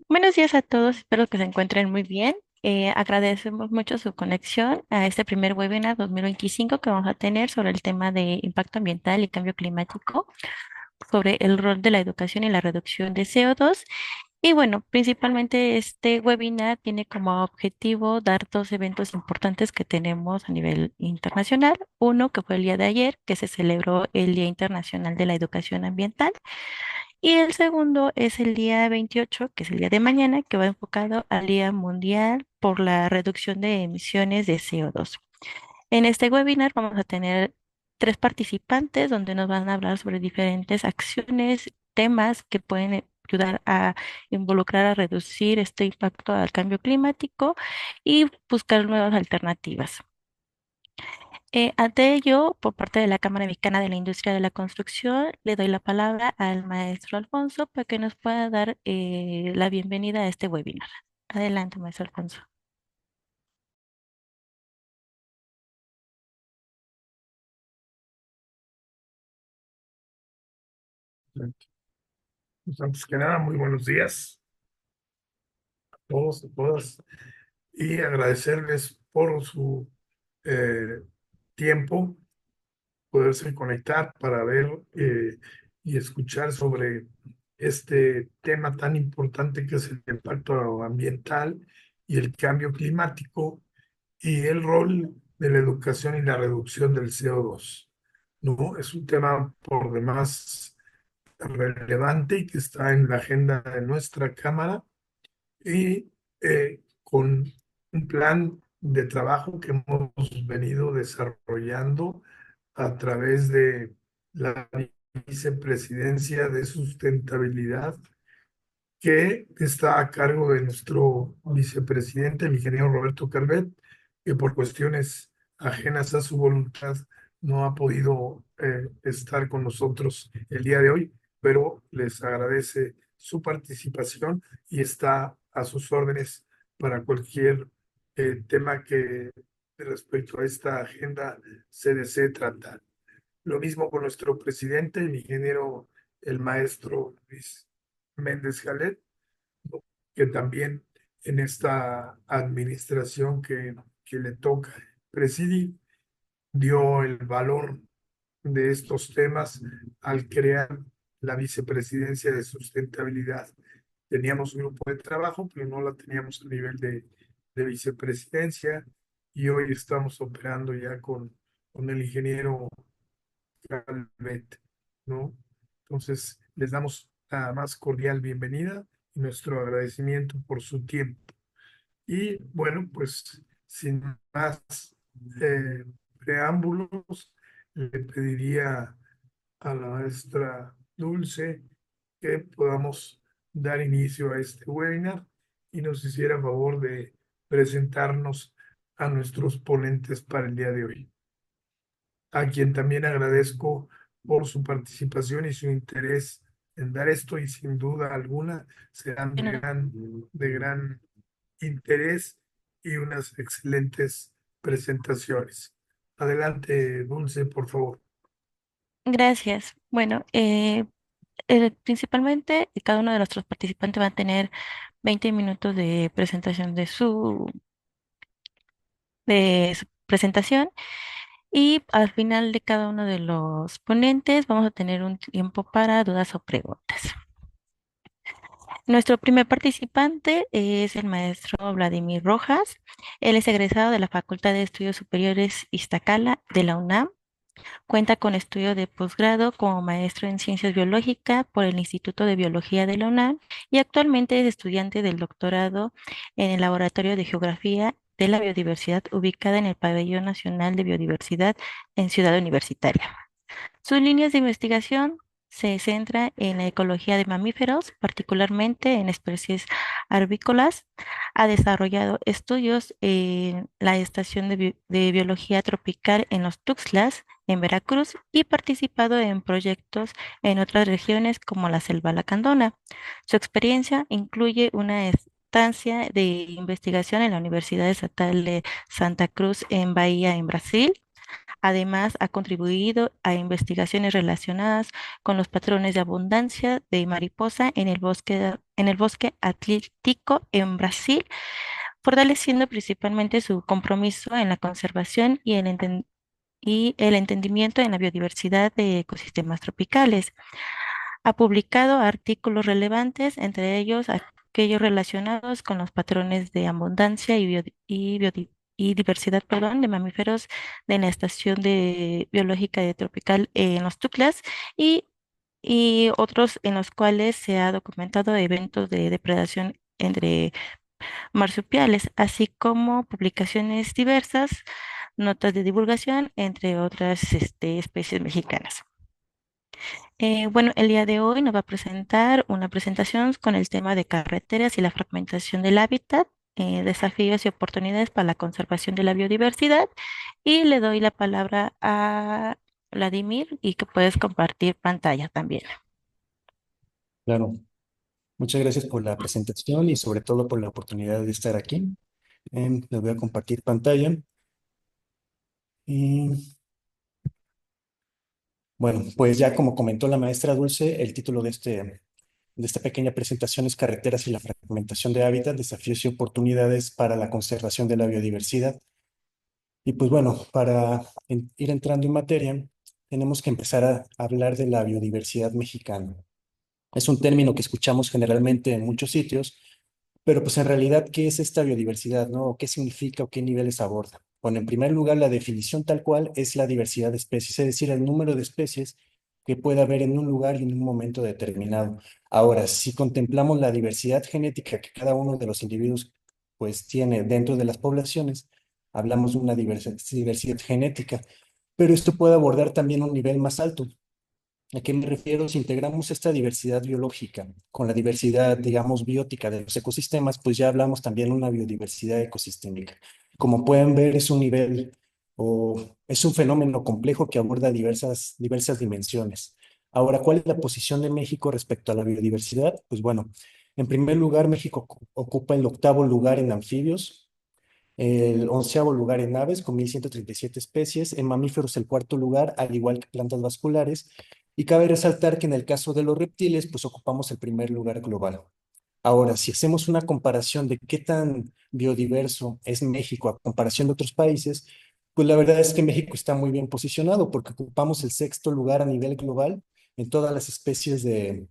Buenos días a todos, espero que se encuentren muy bien. Agradecemos mucho su conexión a este primer webinar 2025 que vamos a tener sobre el tema de impacto ambiental y cambio climático, sobre el rol de la educación y la reducción de CO2. Y bueno, principalmente este webinar tiene como objetivo dar dos eventos importantes que tenemos a nivel internacional. Uno que fue el día de ayer, que se celebró el Día Internacional de la Educación Ambiental. Y el segundo es el día 28, que es el día de mañana, que va enfocado al Día Mundial por la reducción de emisiones de CO2. En este webinar vamos a tener tres participantes donde nos van a hablar sobre diferentes acciones, temas que pueden ayudar a involucrar a reducir este impacto al cambio climático y buscar nuevas alternativas. Ante ello, por parte de la Cámara Mexicana de la Industria de la Construcción, le doy la palabra al maestro Alfonso para que nos pueda dar la bienvenida a este webinar. Adelante, maestro Alfonso. Pues antes que nada, muy buenos días a todos y todas y agradecerles por su eh, tiempo, poderse conectar para ver y escuchar sobre este tema tan importante que es el impacto ambiental y el cambio climático y el rol de la educación y la reducción del CO2. ¿No? Es un tema por demás relevante y que está en la agenda de nuestra Cámara y con un plan de trabajo que hemos venido desarrollando a través de la Vicepresidencia de Sustentabilidad, que está a cargo de nuestro vicepresidente, el ingeniero Roberto Calvet, que por cuestiones ajenas a su voluntad no ha podido estar con nosotros el día de hoy, pero les agradece su participación y está a sus órdenes para cualquier tema que respecto a esta agenda se desee tratar. Lo mismo con nuestro presidente, el ingeniero, el maestro Luis Méndez Jalet, que también en esta administración que le toca presidir, dio el valor de estos temas al crear la vicepresidencia de sustentabilidad. Teníamos un grupo de trabajo, pero no la teníamos a nivel de vicepresidencia y hoy estamos operando ya con el ingeniero Calvet, ¿no? Entonces, les damos la más cordial bienvenida y nuestro agradecimiento por su tiempo. Y bueno, pues sin más eh, preámbulos, le pediría a la maestra Dulce que podamos dar inicio a este webinar y nos hiciera favor de presentarnos a nuestros ponentes para el día de hoy, a quien también agradezco por su participación y su interés en dar esto y sin duda alguna serán Bueno, de gran interés y unas excelentes presentaciones. Adelante, Dulce, por favor. gracias. Bueno, principalmente cada uno de nuestros participantes va a tener 20 minutos de presentación de su presentación. Y al final de cada uno de los ponentes vamos a tener un tiempo para dudas o preguntas. Nuestro primer participante es el maestro Vladimir Rojas. Él es egresado de la Facultad de Estudios Superiores Iztacala de la UNAM. Cuenta con estudio de posgrado como maestro en Ciencias Biológicas por el Instituto de Biología de la UNAM y actualmente es estudiante del doctorado en el Laboratorio de Geografía de la Biodiversidad ubicada en el Pabellón Nacional de Biodiversidad en Ciudad Universitaria. Sus líneas de investigación se centran en la ecología de mamíferos, particularmente en especies arbícolas. Ha desarrollado estudios en la Estación de Biología Tropical en los Tuxtlas, en Veracruz, y participado en proyectos en otras regiones como la Selva Lacandona. Su experiencia incluye una estancia de investigación en la Universidad Estatal de Santa Cruz en Bahía, en Brasil. Además, ha contribuido a investigaciones relacionadas con los patrones de abundancia de mariposa en el bosque en el bosque atlántico en Brasil, fortaleciendo principalmente su compromiso en la conservación y el entendimiento en la biodiversidad de ecosistemas tropicales. Ha publicado artículos relevantes, entre ellos aquellos relacionados con los patrones de abundancia y diversidad, perdón, de mamíferos de la Estación Biológica de Tropical en los Tuclas y, y otros en los cuales se ha documentado eventos de depredación entre marsupiales, así como publicaciones diversas, notas de divulgación, entre otras especies mexicanas. Bueno, el día de hoy nos va a presentar una presentación con el tema de carreteras y la fragmentación del hábitat, desafíos y oportunidades para la conservación de la biodiversidad. Y le doy la palabra a Vladimir y que puedes compartir pantalla también. Claro, muchas gracias por la presentación y sobre todo por la oportunidad de estar aquí. Les voy a compartir pantalla. Y bueno, pues ya como comentó la maestra Dulce, el título de esta pequeña presentación es Carreteras y la fragmentación de hábitat, desafíos y oportunidades para la conservación de la biodiversidad. Y pues bueno, para ir entrando en materia, tenemos que empezar a hablar de la biodiversidad mexicana. Es un término que escuchamos generalmente en muchos sitios. Pero pues en realidad, ¿qué es esta biodiversidad, no? ¿Qué significa o qué niveles aborda? Bueno, en primer lugar, la definición tal cual es la diversidad de especies, es decir, el número de especies que puede haber en un lugar y en un momento determinado. Ahora, si contemplamos la diversidad genética que cada uno de los individuos pues tiene dentro de las poblaciones, hablamos de una diversidad genética, pero esto puede abordar también un nivel más alto. ¿A qué me refiero? Si integramos esta diversidad biológica con la diversidad, digamos, biótica de los ecosistemas, pues ya hablamos también de una biodiversidad ecosistémica. Como pueden ver, es un nivel o es un fenómeno complejo que aborda diversas dimensiones. Ahora, ¿cuál es la posición de México respecto a la biodiversidad? Pues bueno, en primer lugar, México ocupa el octavo lugar en anfibios, el onceavo lugar en aves con 1.137 especies, en mamíferos el cuarto lugar, al igual que plantas vasculares, y cabe resaltar que en el caso de los reptiles, pues ocupamos el primer lugar global. Ahora, si hacemos una comparación de qué tan biodiverso es México a comparación de otros países, pues la verdad es que México está muy bien posicionado porque ocupamos el sexto lugar a nivel global en todas las especies del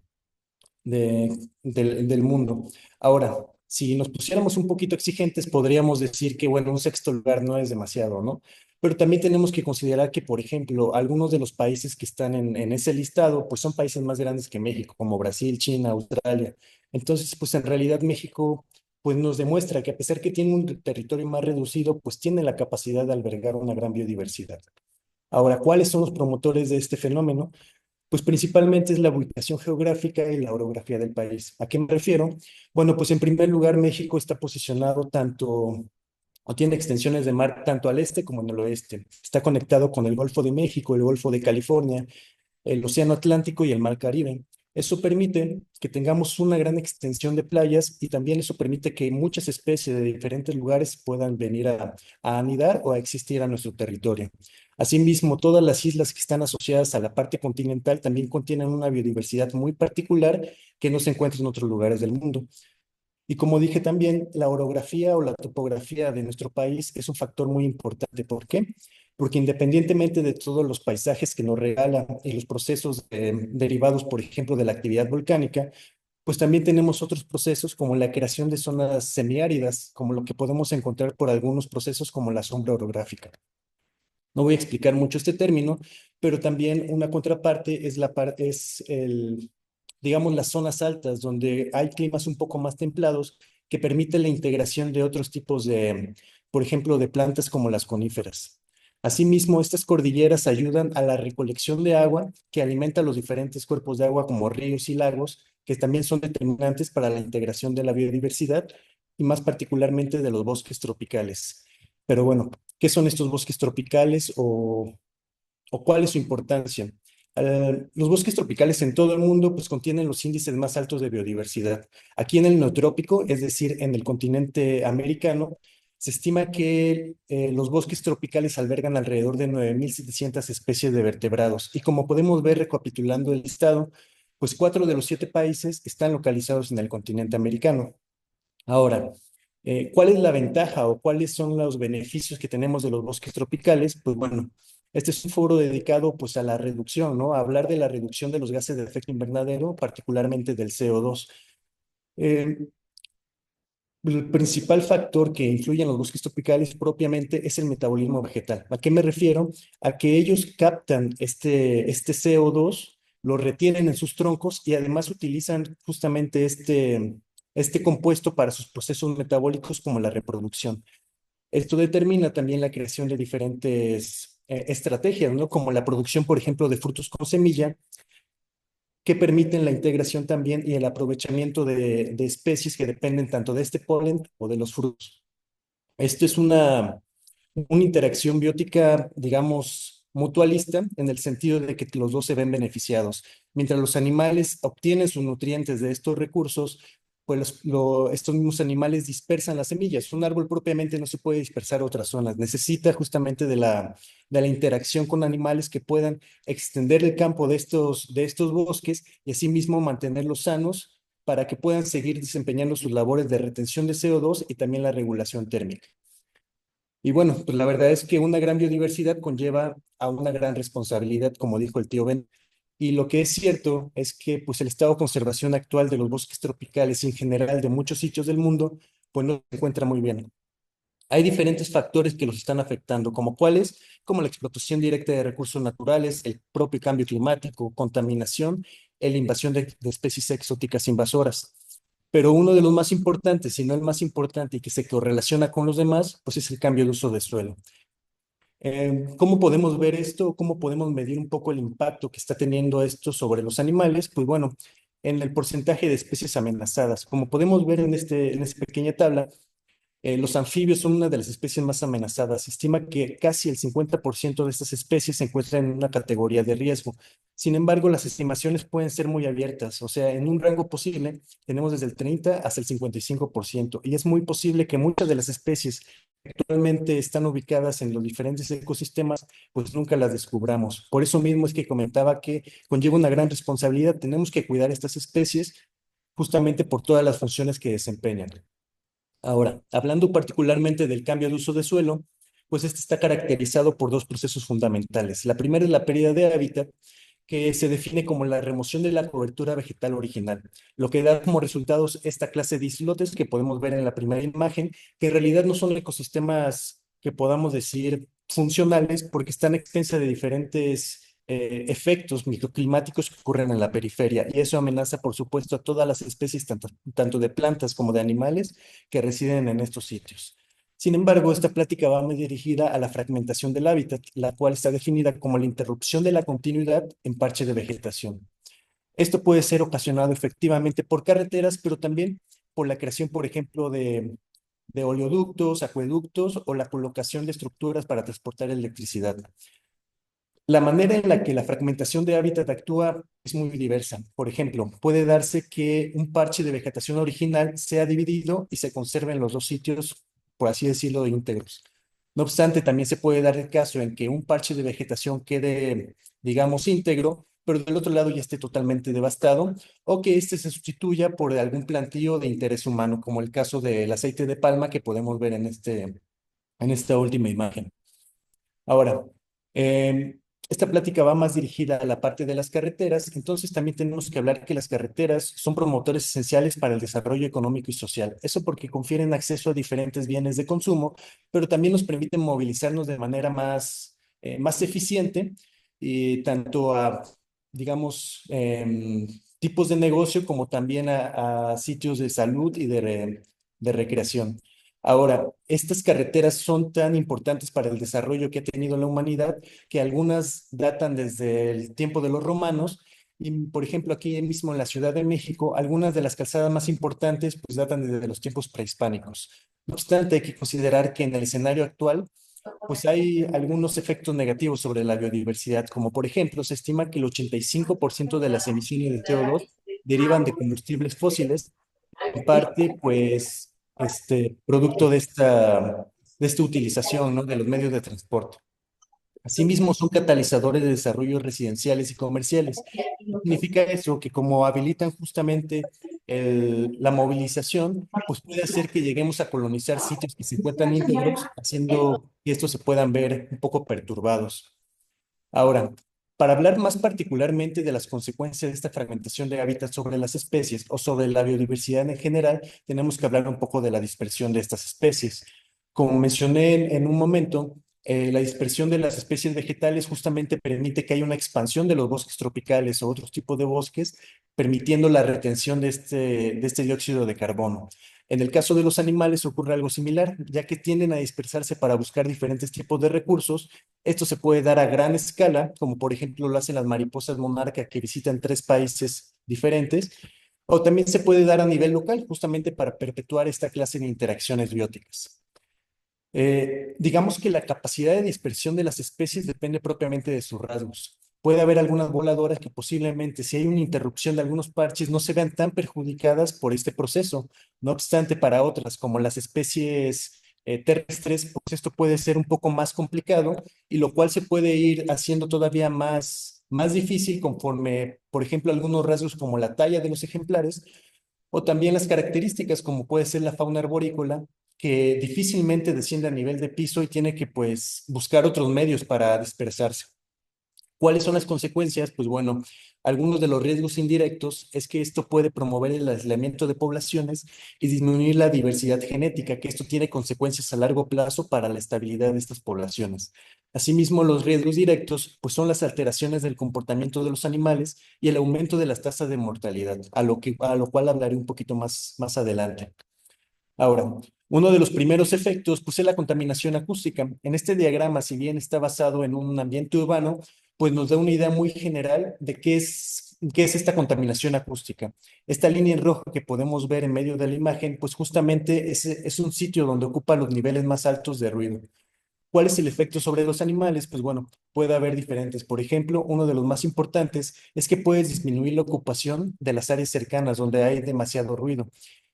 mundo. Ahora, si nos pusiéramos un poquito exigentes, podríamos decir que, bueno, un sexto lugar no es demasiado, ¿no? Pero también tenemos que considerar que, por ejemplo, algunos de los países que están en ese listado, pues son países más grandes que México, como Brasil, China, Australia. Entonces, pues en realidad México, pues nos demuestra que a pesar que tiene un territorio más reducido, pues tiene la capacidad de albergar una gran biodiversidad. Ahora, ¿cuáles son los promotores de este fenómeno? Pues principalmente es la ubicación geográfica y la orografía del país. ¿A qué me refiero? Bueno, pues en primer lugar, México está posicionado tanto, o tiene extensiones de mar tanto al este como en el oeste. Está conectado con el Golfo de México, el Golfo de California, el Océano Atlántico y el Mar Caribe. Eso permite que tengamos una gran extensión de playas y también eso permite que muchas especies de diferentes lugares puedan venir a anidar o a existir a nuestro territorio. Asimismo, todas las islas que están asociadas a la parte continental también contienen una biodiversidad muy particular que no se encuentra en otros lugares del mundo. Y como dije también, la orografía o la topografía de nuestro país es un factor muy importante. ¿Por qué? Porque independientemente de todos los paisajes que nos regala y los procesos derivados, por ejemplo, de la actividad volcánica, pues también tenemos otros procesos como la creación de zonas semiáridas, como lo que podemos encontrar por algunos procesos como la sombra orográfica. No voy a explicar mucho este término, pero también una contraparte es digamos, las zonas altas, donde hay climas un poco más templados que permiten la integración de otros tipos por ejemplo, de plantas como las coníferas. Asimismo, estas cordilleras ayudan a la recolección de agua que alimenta los diferentes cuerpos de agua como ríos y lagos, que también son determinantes para la integración de la biodiversidad y más particularmente de los bosques tropicales. Pero bueno, ¿qué son estos bosques tropicales o cuál es su importancia? Los bosques tropicales en todo el mundo pues contienen los índices más altos de biodiversidad. Aquí en el neotrópico, es decir, en el continente americano, se estima que los bosques tropicales albergan alrededor de 9.700 especies de vertebrados. Y como podemos ver recapitulando el listado, pues 4 de los 7 países están localizados en el continente americano. Ahora, ¿cuál es la ventaja o cuáles son los beneficios que tenemos de los bosques tropicales? Pues bueno, este es un foro dedicado pues a la reducción, ¿no? A hablar de la reducción de los gases de efecto invernadero, particularmente del CO2. Eh, el principal factor que influye en los bosques tropicales propiamente es el metabolismo vegetal. ¿A qué me refiero? A que ellos captan este CO2, lo retienen en sus troncos y además utilizan justamente este compuesto para sus procesos metabólicos como la reproducción. Esto determina también la creación de diferentes estrategias, ¿no? Como la producción, por ejemplo, de frutos con semilla, que permiten la integración también y el aprovechamiento de especies que dependen tanto de este polen o de los frutos. Esto es una interacción biótica, digamos, mutualista, en el sentido de que los dos se ven beneficiados. Mientras los animales obtienen sus nutrientes de estos recursos, pues estos mismos animales dispersan las semillas. Un árbol propiamente no se puede dispersar a otras zonas. Necesita justamente de la interacción con animales que puedan extender el campo de estos bosques y asimismo mantenerlos sanos para que puedan seguir desempeñando sus labores de retención de CO2 y también la regulación térmica. Y bueno, pues la verdad es que una gran biodiversidad conlleva a una gran responsabilidad, como dijo el tío Ben. Y lo que es cierto es que pues el estado de conservación actual de los bosques tropicales y en general de muchos sitios del mundo, pues no se encuentra muy bien. Hay diferentes factores que los están afectando, como cuáles, como la explotación directa de recursos naturales, el propio cambio climático, contaminación, la invasión de especies exóticas invasoras. Pero uno de los más importantes, si no el más importante y que se correlaciona con los demás, pues es el cambio de uso de suelo. ¿Cómo podemos ver esto? ¿Cómo podemos medir un poco el impacto que está teniendo esto sobre los animales? Pues bueno, en el porcentaje de especies amenazadas. Como podemos ver en esta pequeña tabla, los anfibios son una de las especies más amenazadas. Se estima que casi el 50% de estas especies se encuentran en una categoría de riesgo. Sin embargo, las estimaciones pueden ser muy abiertas. O sea, en un rango posible tenemos desde el 30 hasta el 55%. Y es muy posible que muchas de las especies que actualmente están ubicadas en los diferentes ecosistemas, pues nunca las descubramos. Por eso mismo es que comentaba que conlleva una gran responsabilidad. Tenemos que cuidar estas especies justamente por todas las funciones que desempeñan. Ahora, hablando particularmente del cambio de uso de suelo, pues este está caracterizado por dos procesos fundamentales. La primera es la pérdida de hábitat, que se define como la remoción de la cobertura vegetal original, lo que da como resultados esta clase de islotes que podemos ver en la primera imagen, que en realidad no son ecosistemas que podamos decir funcionales porque están extensas de diferentes efectos microclimáticos que ocurren en la periferia y eso amenaza, por supuesto, a todas las especies, tanto de plantas como de animales que residen en estos sitios. Sin embargo, esta plática va muy dirigida a la fragmentación del hábitat, la cual está definida como la interrupción de la continuidad en parche de vegetación. Esto puede ser ocasionado efectivamente por carreteras, pero también por la creación, por ejemplo, de oleoductos, acueductos o la colocación de estructuras para transportar electricidad. La manera en la que la fragmentación de hábitat actúa es muy diversa. Por ejemplo, puede darse que un parche de vegetación original sea dividido y se conserve en los dos sitios, por así decirlo, íntegros. No obstante, también se puede dar el caso en que un parche de vegetación quede, digamos, íntegro, pero del otro lado ya esté totalmente devastado, o que éste se sustituya por algún plantío de interés humano, como el caso del aceite de palma que podemos ver en esta última imagen. Ahora, esta plática va más dirigida a la parte de las carreteras, entonces también tenemos que hablar que las carreteras son promotores esenciales para el desarrollo económico y social. Eso porque confieren acceso a diferentes bienes de consumo, pero también nos permiten movilizarnos de manera más eficiente y tanto a, digamos, tipos de negocio como también a sitios de salud y de recreación. Ahora, estas carreteras son tan importantes para el desarrollo que ha tenido la humanidad que algunas datan desde el tiempo de los romanos y, por ejemplo, aquí mismo en la Ciudad de México, algunas de las calzadas más importantes pues datan desde los tiempos prehispánicos. No obstante, hay que considerar que en el escenario actual pues hay algunos efectos negativos sobre la biodiversidad, como por ejemplo, se estima que el 85% de las emisiones de CO2 derivan de combustibles fósiles en parte, pues, producto de esta utilización, ¿no? De los medios de transporte. Asimismo, son catalizadores de desarrollos residenciales y comerciales. Significa eso que como habilitan justamente la movilización, pues puede hacer que lleguemos a colonizar sitios que se encuentran íntegros, haciendo que estos se puedan ver un poco perturbados. Ahora, para hablar más particularmente de las consecuencias de esta fragmentación de hábitat sobre las especies o sobre la biodiversidad en general, tenemos que hablar un poco de la dispersión de estas especies. Como mencioné en un momento, la dispersión de las especies vegetales justamente permite que haya una expansión de los bosques tropicales o otros tipos de bosques, permitiendo la retención de este dióxido de carbono. En el caso de los animales ocurre algo similar, ya que tienden a dispersarse para buscar diferentes tipos de recursos. Esto se puede dar a gran escala, como por ejemplo lo hacen las mariposas monarca que visitan 3 países diferentes, o también se puede dar a nivel local, justamente para perpetuar esta clase de interacciones bióticas. Digamos que la capacidad de dispersión de las especies depende propiamente de sus rasgos. Puede haber algunas voladoras que posiblemente, si hay una interrupción de algunos parches, no se vean tan perjudicadas por este proceso. No obstante, para otras, como las especies terrestres, pues esto puede ser un poco más complicado y lo cual se puede ir haciendo todavía más difícil conforme, por ejemplo, algunos rasgos como la talla de los ejemplares o también las características como puede ser la fauna arborícola que difícilmente desciende a nivel de piso y tiene que pues buscar otros medios para dispersarse. ¿Cuáles son las consecuencias? Pues bueno, algunos de los riesgos indirectos es que esto puede promover el aislamiento de poblaciones y disminuir la diversidad genética, que esto tiene consecuencias a largo plazo para la estabilidad de estas poblaciones. Asimismo, los riesgos directos pues son las alteraciones del comportamiento de los animales y el aumento de las tasas de mortalidad, a lo cual hablaré un poquito más adelante. Ahora, uno de los primeros efectos, pues, es la contaminación acústica. En este diagrama, si bien está basado en un ambiente urbano, pues nos da una idea muy general de qué es esta contaminación acústica. Esta línea en rojo que podemos ver en medio de la imagen, pues justamente es un sitio donde ocupa los niveles más altos de ruido. ¿Cuál es el efecto sobre los animales? Pues bueno, puede haber diferentes. Por ejemplo, uno de los más importantes es que puedes disminuir la ocupación de las áreas cercanas donde hay demasiado ruido.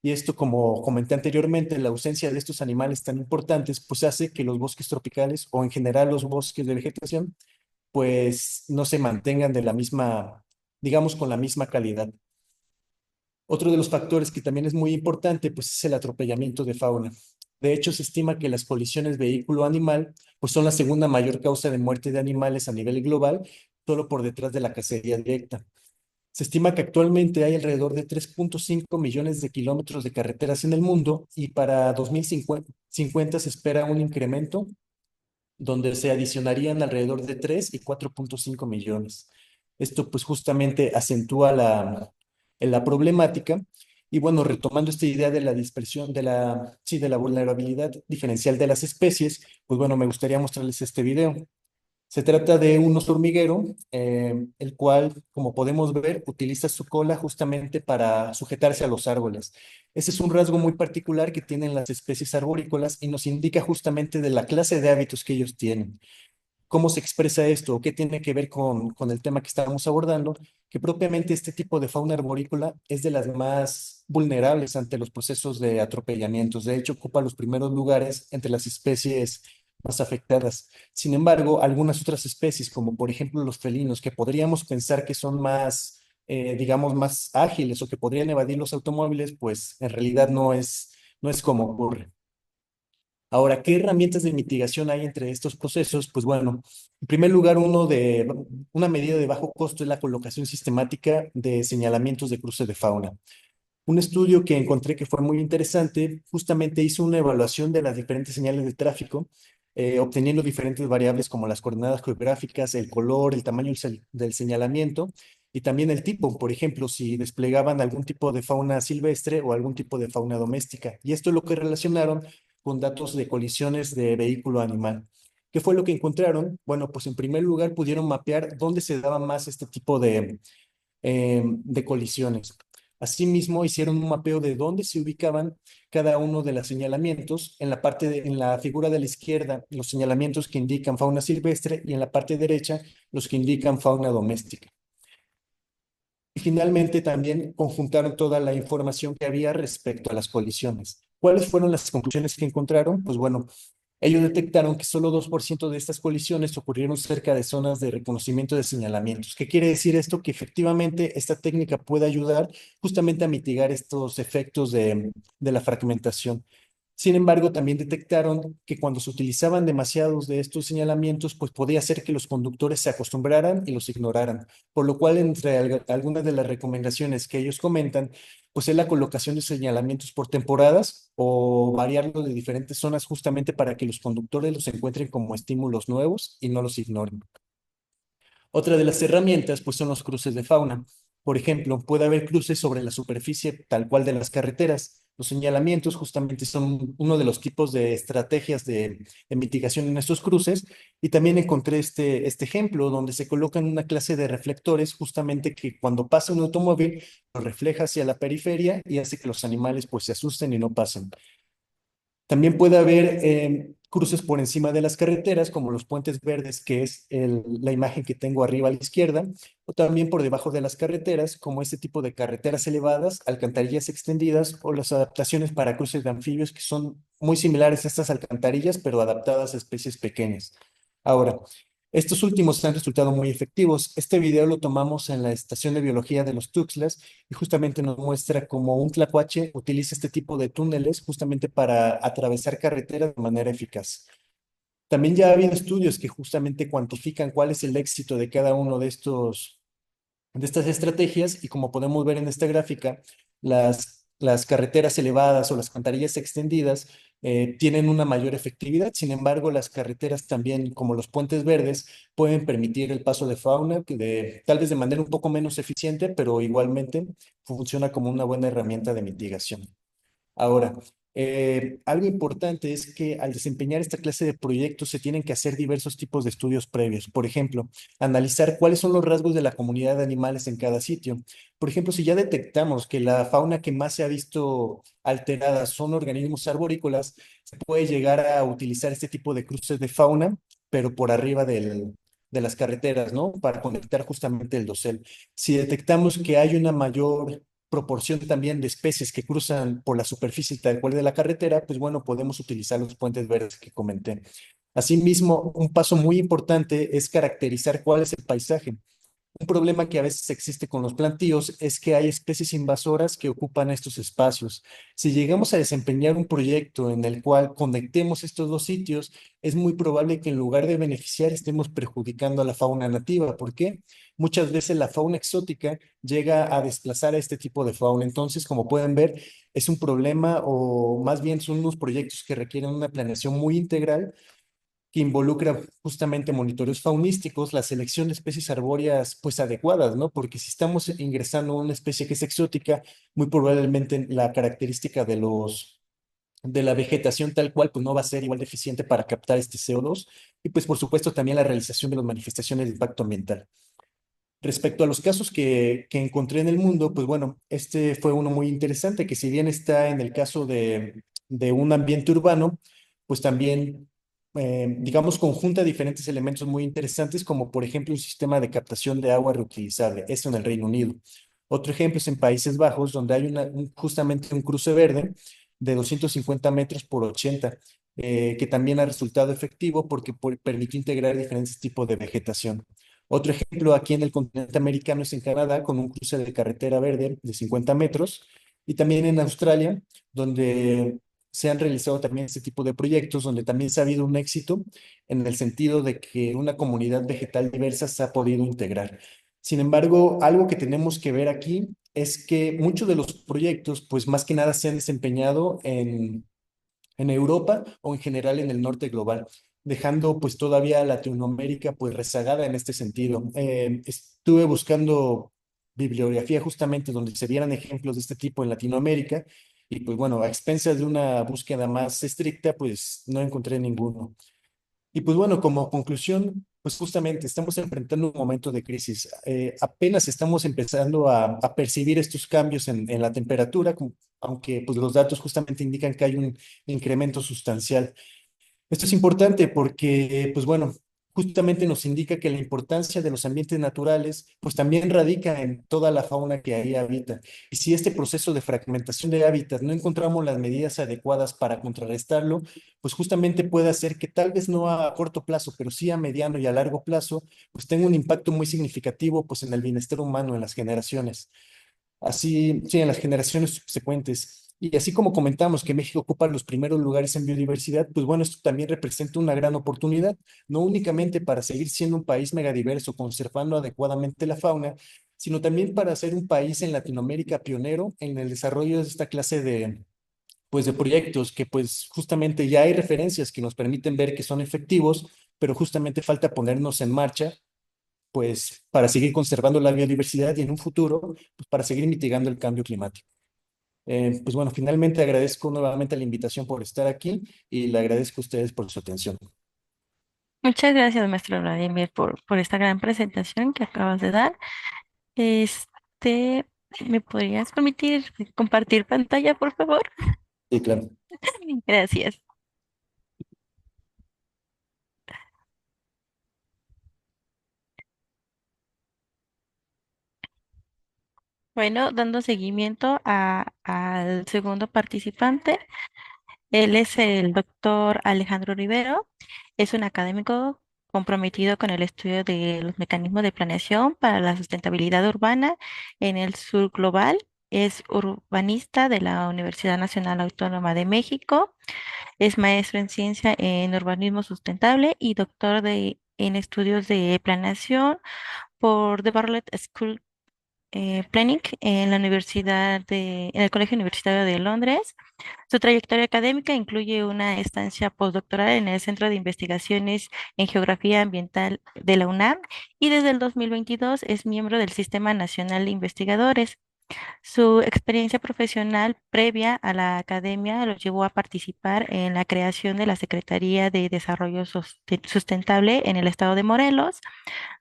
Y esto, como comenté anteriormente, la ausencia de estos animales tan importantes, pues hace que los bosques tropicales o en general los bosques de vegetación, pues no se mantengan de la misma, digamos, con la misma calidad. Otro de los factores que también es muy importante, pues es el atropellamiento de fauna. De hecho, se estima que las colisiones vehículo-animal, pues son la segunda mayor causa de muerte de animales a nivel global, solo por detrás de la cacería directa. Se estima que actualmente hay alrededor de 3.5 millones de kilómetros de carreteras en el mundo y para 2050 se espera un incremento donde se adicionarían alrededor de 3 y 4.5 millones. Esto pues justamente acentúa la problemática. Y bueno, retomando esta idea de la dispersión, sí, de la vulnerabilidad diferencial de las especies, pues bueno, me gustaría mostrarles este video. Se trata de un oso hormiguero, el cual, como podemos ver, utiliza su cola justamente para sujetarse a los árboles. Ese es un rasgo muy particular que tienen las especies arborícolas y nos indica justamente de la clase de hábitos que ellos tienen. ¿Cómo se expresa esto? ¿Qué tiene que ver con el tema que estábamos abordando? Que propiamente este tipo de fauna arborícola es de las más vulnerables ante los procesos de atropellamientos. De hecho, ocupa los primeros lugares entre las especies más afectadas. Sin embargo, algunas otras especies, como por ejemplo los felinos, que podríamos pensar que son más, digamos, más ágiles o que podrían evadir los automóviles, pues en realidad no es como ocurre. Ahora, ¿qué herramientas de mitigación hay entre estos procesos? Pues bueno, en primer lugar, una medida de bajo costo es la colocación sistemática de señalamientos de cruce de fauna. Un estudio que encontré que fue muy interesante, justamente hizo una evaluación de las diferentes señales de tráfico, obteniendo diferentes variables como las coordenadas geográficas, el color, el tamaño del señalamiento y también el tipo, por ejemplo, si desplegaban algún tipo de fauna silvestre o algún tipo de fauna doméstica. Y esto es lo que relacionaron con datos de colisiones de vehículo animal. ¿Qué fue lo que encontraron? Bueno, pues en primer lugar pudieron mapear dónde se daba más este tipo de colisiones. Asimismo, hicieron un mapeo de dónde se ubicaban cada uno de los señalamientos. En la figura de la izquierda, los señalamientos que indican fauna silvestre y en la parte derecha, los que indican fauna doméstica. Y finalmente también conjuntaron toda la información que había respecto a las colisiones. ¿Cuáles fueron las conclusiones que encontraron? Pues bueno, Ellos detectaron que solo 2% de estas colisiones ocurrieron cerca de zonas de reconocimiento de señalamientos. ¿Qué quiere decir esto? Que efectivamente esta técnica puede ayudar justamente a mitigar estos efectos de la fragmentación. Sin embargo, también detectaron que cuando se utilizaban demasiados de estos señalamientos, pues podía hacer que los conductores se acostumbraran y los ignoraran, por lo cual entre algunas de las recomendaciones que ellos comentan, pues es la colocación de señalamientos por temporadas o variarlo de diferentes zonas justamente para que los conductores los encuentren como estímulos nuevos y no los ignoren. Otra de las herramientas, pues, son los cruces de fauna. Por ejemplo, puede haber cruces sobre la superficie tal cual de las carreteras. Los señalamientos justamente son uno de los tipos de estrategias de mitigación en estos cruces. Y también encontré este ejemplo donde se colocan una clase de reflectores justamente que cuando pasa un automóvil lo refleja hacia la periferia y hace que los animales pues se asusten y no pasen. También puede haber cruces por encima de las carreteras, como los puentes verdes, que es la imagen que tengo arriba a la izquierda, o también por debajo de las carreteras, como este tipo de carreteras elevadas, alcantarillas extendidas o las adaptaciones para cruces de anfibios, que son muy similares a estas alcantarillas, pero adaptadas a especies pequeñas. Ahora, estos últimos han resultado muy efectivos. Este video lo tomamos en la estación de biología de los Tuxtlas y justamente nos muestra cómo un tlacuache utiliza este tipo de túneles justamente para atravesar carreteras de manera eficaz. También ya ha habido estudios que justamente cuantifican cuál es el éxito de cada uno de estas estrategias y como podemos ver en esta gráfica, las carreteras elevadas o las alcantarillas extendidas tienen una mayor efectividad. Sin embargo, las carreteras también, como los puentes verdes, pueden permitir el paso de fauna, tal vez de manera un poco menos eficiente, pero igualmente funciona como una buena herramienta de mitigación. Ahora, algo importante es que al desempeñar esta clase de proyectos se tienen que hacer diversos tipos de estudios previos. Por ejemplo, analizar cuáles son los rasgos de la comunidad de animales en cada sitio. Por ejemplo, si ya detectamos que la fauna que más se ha visto alterada son organismos arborícolas, se puede llegar a utilizar este tipo de cruces de fauna, pero por arriba de las carreteras, ¿no? Para conectar justamente el dosel. Si detectamos que hay una mayor proporción también de especies que cruzan por la superficie tal cual de la carretera, pues bueno, podemos utilizar los puentes verdes que comenté. Asimismo, un paso muy importante es caracterizar cuál es el paisaje. Un problema que a veces existe con los plantíos es que hay especies invasoras que ocupan estos espacios. Si llegamos a desempeñar un proyecto en el cual conectemos estos dos sitios, es muy probable que en lugar de beneficiar estemos perjudicando a la fauna nativa. ¿Por qué? Muchas veces la fauna exótica llega a desplazar a este tipo de fauna. Entonces, como pueden ver, es un problema o más bien son unos proyectos que requieren una planeación muy integral que involucra justamente monitoreos faunísticos, la selección de especies arbóreas pues adecuadas, ¿no? Porque si estamos ingresando a una especie que es exótica, muy probablemente la característica de la vegetación tal cual pues no va a ser igual de eficiente para captar este CO2 y pues por supuesto también la realización de las manifestaciones de impacto ambiental. Respecto a los casos que encontré en el mundo, pues bueno, este fue uno muy interesante, que si bien está en el caso de un ambiente urbano, pues también, digamos, conjunta diferentes elementos muy interesantes, como por ejemplo un sistema de captación de agua reutilizable, esto en el Reino Unido. Otro ejemplo es en Países Bajos, donde hay justamente un cruce verde de 250 metros por 80, que también ha resultado efectivo porque permite integrar diferentes tipos de vegetación. Otro ejemplo aquí en el continente americano es en Canadá, con un cruce de carretera verde de 50 metros, y también en Australia, donde se han realizado también este tipo de proyectos, donde también se ha habido un éxito en el sentido de que una comunidad vegetal diversa se ha podido integrar. Sin embargo, algo que tenemos que ver aquí es que muchos de los proyectos, pues más que nada se han desempeñado en Europa o en general en el norte global, dejando pues todavía a Latinoamérica pues rezagada en este sentido. Estuve buscando bibliografía justamente donde se dieran ejemplos de este tipo en Latinoamérica y pues bueno, a expensas de una búsqueda más estricta pues no encontré ninguno. Y pues bueno, como conclusión, pues justamente estamos enfrentando un momento de crisis. Apenas estamos empezando a percibir estos cambios en la temperatura, aunque pues los datos justamente indican que hay un incremento sustancial. Esto es importante porque, pues bueno, justamente nos indica que la importancia de los ambientes naturales, pues también radica en toda la fauna que ahí habita. Y si este proceso de fragmentación de hábitat no encontramos las medidas adecuadas para contrarrestarlo, pues justamente puede hacer que tal vez no a corto plazo, pero sí a mediano y a largo plazo, pues tenga un impacto muy significativo pues en el bienestar humano en las generaciones. Así, sí, en las generaciones subsecuentes. Y así como comentamos que México ocupa los primeros lugares en biodiversidad, pues bueno, esto también representa una gran oportunidad, no únicamente para seguir siendo un país megadiverso, conservando adecuadamente la fauna, sino también para ser un país en Latinoamérica pionero en el desarrollo de esta clase pues, de proyectos que pues justamente ya hay referencias que nos permiten ver que son efectivos, pero justamente falta ponernos en marcha pues para seguir conservando la biodiversidad y en un futuro, pues para seguir mitigando el cambio climático. Pues bueno, finalmente agradezco nuevamente la invitación por estar aquí y le agradezco a ustedes por su atención. Muchas gracias, maestro Vladimir, por esta gran presentación que acabas de dar. Este, ¿Me podrías permitir compartir pantalla, por favor? Sí, claro. Gracias. Bueno, dando seguimiento al segundo participante, él es el doctor Alejandro Rivero. Es un académico comprometido con el estudio de los mecanismos de planeación para la sustentabilidad urbana en el sur global. Es urbanista de la Universidad Nacional Autónoma de México. Es maestro en ciencia en urbanismo sustentable y doctor en estudios de planeación por The Bartlett School Planning en en el Colegio Universitario de Londres. Su trayectoria académica incluye una estancia postdoctoral en el Centro de Investigaciones en Geografía Ambiental de la UNAM y desde el 2022 es miembro del Sistema Nacional de Investigadores. Su experiencia profesional previa a la academia lo llevó a participar en la creación de la Secretaría de Desarrollo Sustentable en el estado de Morelos,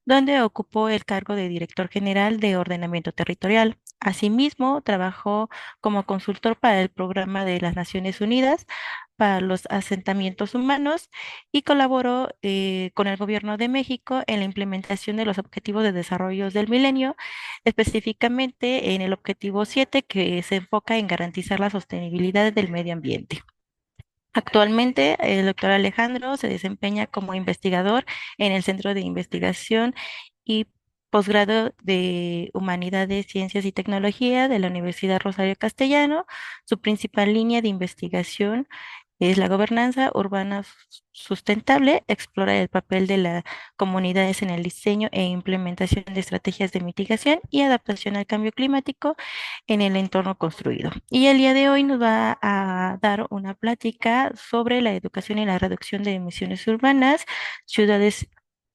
donde ocupó el cargo de director general de ordenamiento territorial. Asimismo, trabajó como consultor para el Programa de las Naciones Unidas para los asentamientos humanos y colaboró con el Gobierno de México en la implementación de los Objetivos de Desarrollo del Milenio, específicamente en el Objetivo 7, que se enfoca en garantizar la sostenibilidad del medio ambiente. Actualmente, el doctor Alejandro se desempeña como investigador en el Centro de Investigación y Posgrado de Humanidades, Ciencias y Tecnología de la Universidad Rosario Castellano. Su principal línea de investigación es la gobernanza urbana sustentable, explora el papel de las comunidades en el diseño e implementación de estrategias de mitigación y adaptación al cambio climático en el entorno construido. Y el día de hoy nos va a dar una plática sobre la educación y la reducción de emisiones urbanas, ciudades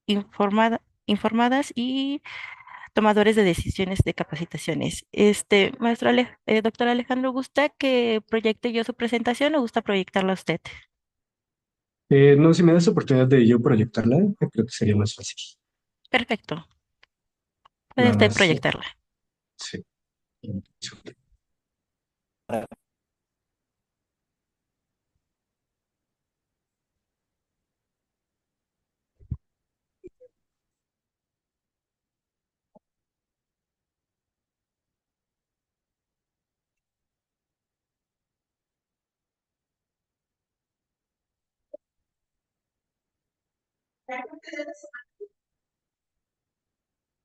informadas y tomadores de decisiones de capacitaciones. Doctor Alejandro, ¿gusta que proyecte yo su presentación o gusta proyectarla usted? No, si me das oportunidad de yo proyectarla, creo que sería más fácil. Perfecto, puede Nada usted más, proyectarla. sí.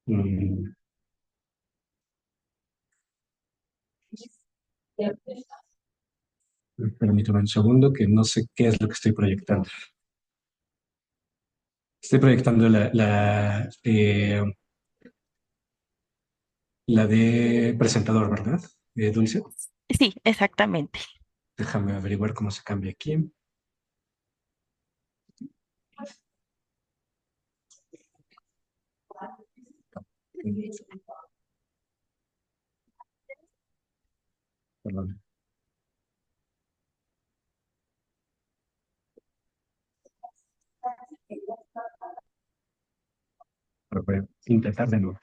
Mm, Permítame un segundo que no sé qué es lo que estoy proyectando. Estoy proyectando la de presentador, ¿verdad? Dulce. Sí, exactamente. Déjame averiguar cómo se cambia aquí. Perdón. Pero voy a intentar de nuevo.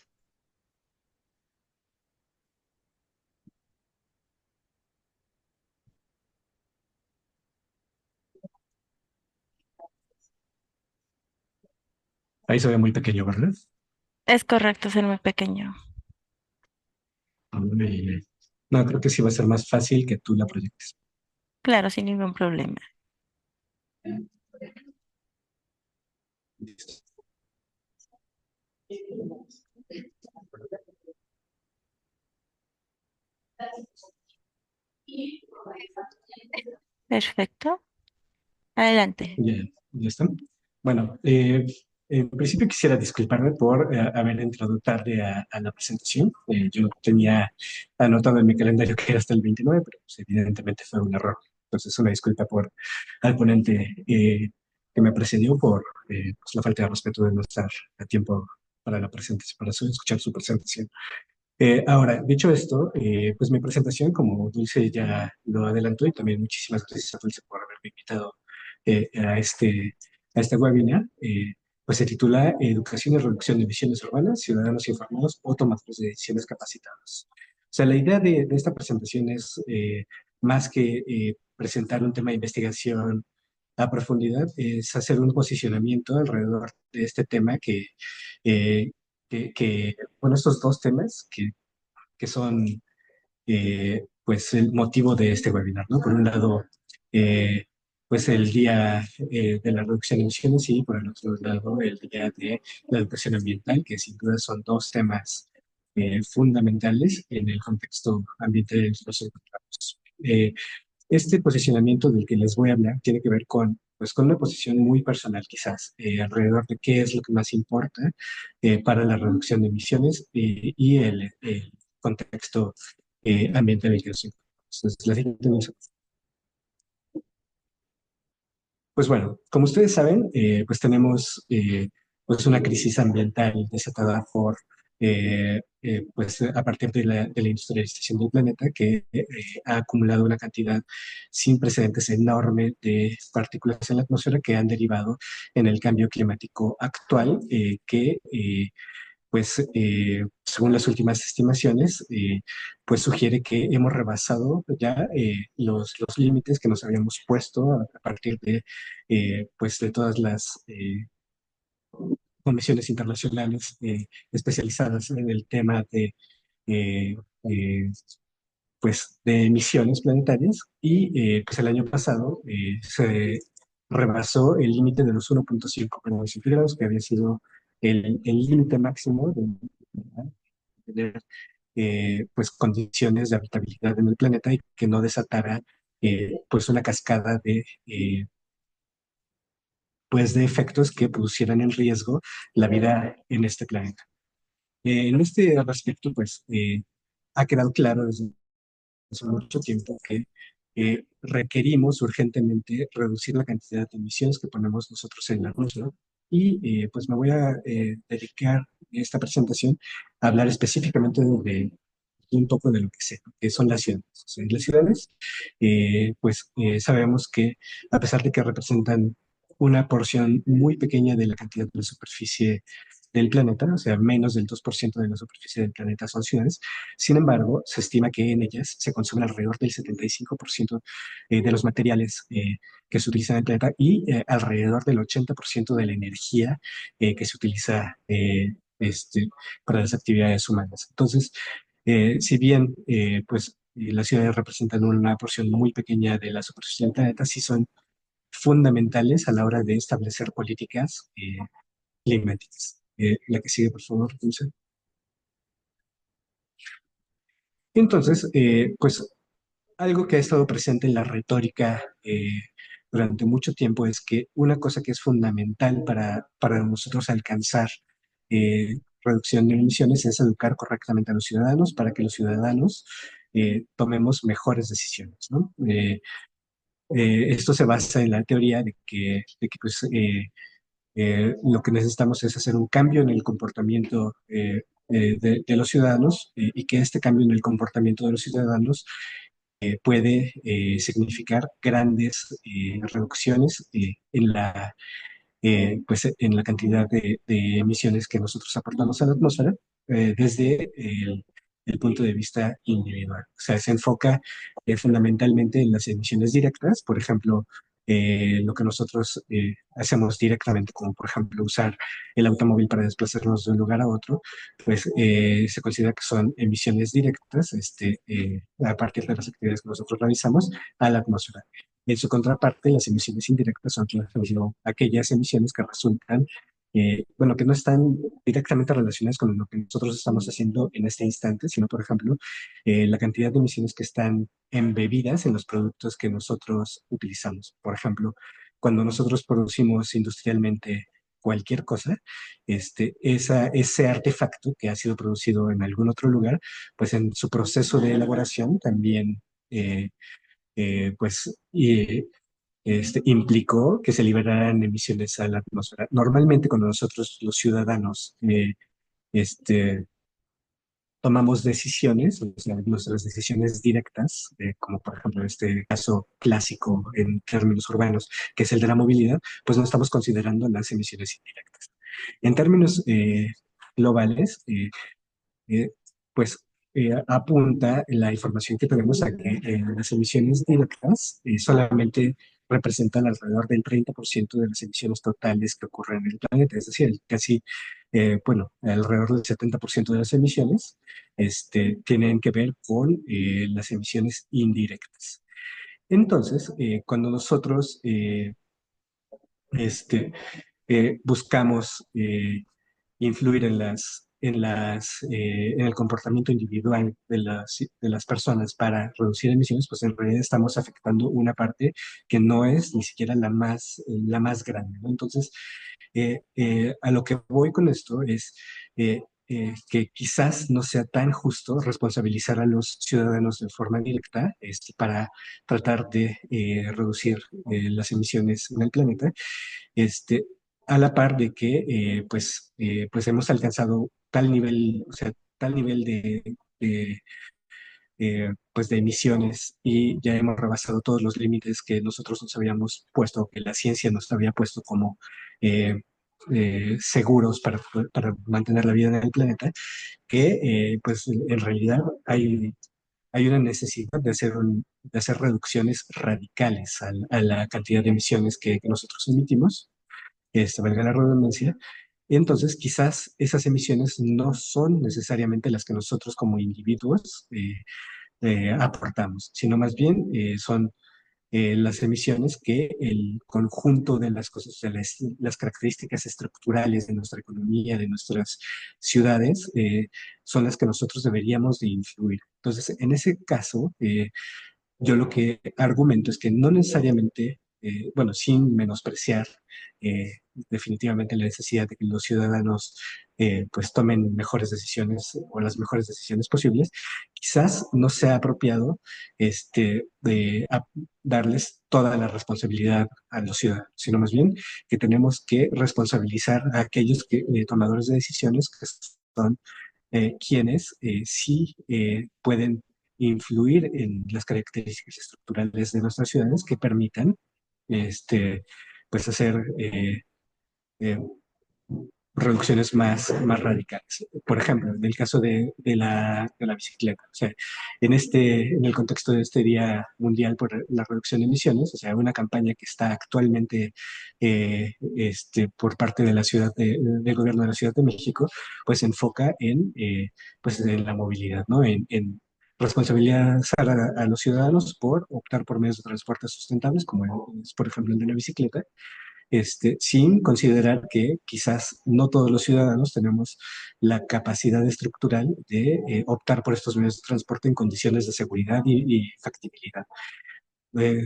Ahí se ve muy pequeño, ¿verdad? Es correcto ser muy pequeño. Y- no, creo que sí va a ser más fácil que tú la proyectes. Claro, sin ningún problema. Listo. Perfecto. Adelante. Ya, ya está. Bueno, en principio quisiera disculparme por haber entrado tarde a la presentación. Yo tenía anotado en mi calendario que era hasta el 29, pero pues, evidentemente fue un error. Entonces, una disculpa al ponente que me precedió por pues, la falta de respeto de no estar a tiempo para la presentación, para escuchar su presentación. Ahora, dicho esto, pues mi presentación, como Dulce ya lo adelantó, y también muchísimas gracias a Dulce por haberme invitado a este webinar, pues se titula Educación y Reducción de Emisiones Urbanas, Ciudadanos Informados o Tomadores de Decisiones Capacitados. O sea, la idea de esta presentación es más que presentar un tema de investigación a profundidad, es hacer un posicionamiento alrededor de este tema eh, bueno, estos dos temas que son pues el motivo de este webinar, ¿no? Por un lado, eh, pues el día de la reducción de emisiones y por el otro lado el día de la educación ambiental, que sin duda son dos temas fundamentales en el contexto ambiental en el que nos encontramos. Este posicionamiento del que les voy a hablar tiene que ver pues, con una posición muy personal quizás, alrededor de qué es lo que más importa para la reducción de emisiones y el contexto ambiental en el que nos encontramos. Entonces, la siguiente pues bueno, como ustedes saben, pues tenemos pues una crisis ambiental desatada pues a partir de la industrialización del planeta que ha acumulado una cantidad sin precedentes enorme de partículas en la atmósfera que han derivado en el cambio climático actual pues según las últimas estimaciones, pues sugiere que hemos rebasado ya los límites que nos habíamos puesto a partir pues de todas las convenciones internacionales especializadas en el tema eh, eh, pues de emisiones planetarias y pues el año pasado se rebasó el límite de los 1,5 grados centígrados, que había sido el límite máximo de tener pues condiciones de habitabilidad en el planeta y que no desatara pues una cascada pues de efectos que pusieran en riesgo la vida en este planeta. En este respecto, pues ha quedado claro desde hace mucho tiempo que requerimos urgentemente reducir la cantidad de emisiones que ponemos nosotros en la atmósfera. Y pues me voy a dedicar esta presentación a hablar específicamente de un poco de lo que sé, que son las ciudades. O sea, las ciudades, pues sabemos que a pesar de que representan una porción muy pequeña de la cantidad de la superficie del planeta, o sea, menos del 2% de la superficie del planeta son ciudades. Sin embargo, se estima que en ellas se consume alrededor del 75% de los materiales que se utilizan en el planeta y alrededor del 80% de la energía que se utiliza para las actividades humanas. Entonces, si bien pues, las ciudades representan una porción muy pequeña de la superficie del planeta, sí son fundamentales a la hora de establecer políticas climáticas. La que sigue, por favor, Dulce. Entonces, pues algo que ha estado presente en la retórica durante mucho tiempo es que una cosa que es fundamental para nosotros alcanzar reducción de emisiones es educar correctamente a los ciudadanos para que los ciudadanos tomemos mejores decisiones, ¿no? Esto se basa en la teoría de que pues, lo que necesitamos es hacer un cambio en el comportamiento de los ciudadanos y que este cambio en el comportamiento de los ciudadanos puede significar grandes reducciones pues, en la cantidad de emisiones que nosotros aportamos a la atmósfera desde el punto de vista individual. O sea, se enfoca fundamentalmente en las emisiones directas, por ejemplo, lo que nosotros hacemos directamente, como por ejemplo usar el automóvil para desplazarnos de un lugar a otro, pues se considera que son emisiones directas a partir de las actividades que nosotros realizamos a la atmósfera. En su contraparte, las emisiones indirectas son, por ejemplo, aquellas emisiones que resultan, bueno, que no están directamente relacionadas con lo que nosotros estamos haciendo en este instante, sino, por ejemplo, la cantidad de emisiones que están embebidas en los productos que nosotros utilizamos. Por ejemplo, cuando nosotros producimos industrialmente cualquier cosa, ese artefacto que ha sido producido en algún otro lugar, pues en su proceso de elaboración también, eh, pues, implicó que se liberaran emisiones a la atmósfera. Normalmente cuando nosotros, los ciudadanos, este, tomamos decisiones, o sea, nuestras decisiones directas, como por ejemplo en este caso clásico en términos urbanos, que es el de la movilidad, pues no estamos considerando las emisiones indirectas. En términos globales, eh, pues apunta la información que tenemos a que las emisiones directas solamente representan alrededor del 30% de las emisiones totales que ocurren en el planeta, es decir, casi, bueno, alrededor del 70% de las emisiones tienen que ver con las emisiones indirectas. Entonces, cuando nosotros este, buscamos influir en el comportamiento individual de las personas para reducir emisiones, pues en realidad estamos afectando una parte que no es ni siquiera la más grande, ¿no? Entonces, a lo que voy con esto es que quizás no sea tan justo responsabilizar a los ciudadanos de forma directa para tratar de reducir las emisiones en el planeta, este, a la par de que pues hemos alcanzado tal nivel, o sea, tal nivel de, pues de emisiones y ya hemos rebasado todos los límites que nosotros nos habíamos puesto, que la ciencia nos había puesto como eh, seguros para mantener la vida en el planeta, que pues en realidad hay una necesidad de hacer reducciones radicales a la cantidad de emisiones que nosotros emitimos, valga la redundancia. Y entonces quizás esas emisiones no son necesariamente las que nosotros como individuos aportamos, sino más bien son las emisiones que el conjunto de las cosas, de las características estructurales de nuestra economía, de nuestras ciudades, son las que nosotros deberíamos de influir. Entonces, en ese caso, yo lo que argumento es que no necesariamente, bueno, sin menospreciar definitivamente la necesidad de que los ciudadanos pues tomen mejores decisiones o las mejores decisiones posibles, quizás no sea apropiado darles toda la responsabilidad a los ciudadanos, sino más bien que tenemos que responsabilizar a aquellos tomadores de decisiones que son quienes sí pueden influir en las características estructurales de nuestras ciudades que permitan este, pues hacer eh, reducciones más radicales. Por ejemplo, en el caso de la bicicleta, o sea, en el contexto de este Día Mundial por la Reducción de Emisiones, o sea, una campaña que está actualmente por parte de del gobierno de la Ciudad de México, pues se enfoca pues, en la movilidad, ¿no? En responsabilizar a los ciudadanos por optar por medios de transporte sustentables, como es, por ejemplo, el de la bicicleta, sin considerar que quizás no todos los ciudadanos tenemos la capacidad estructural de optar por estos medios de transporte en condiciones de seguridad y factibilidad.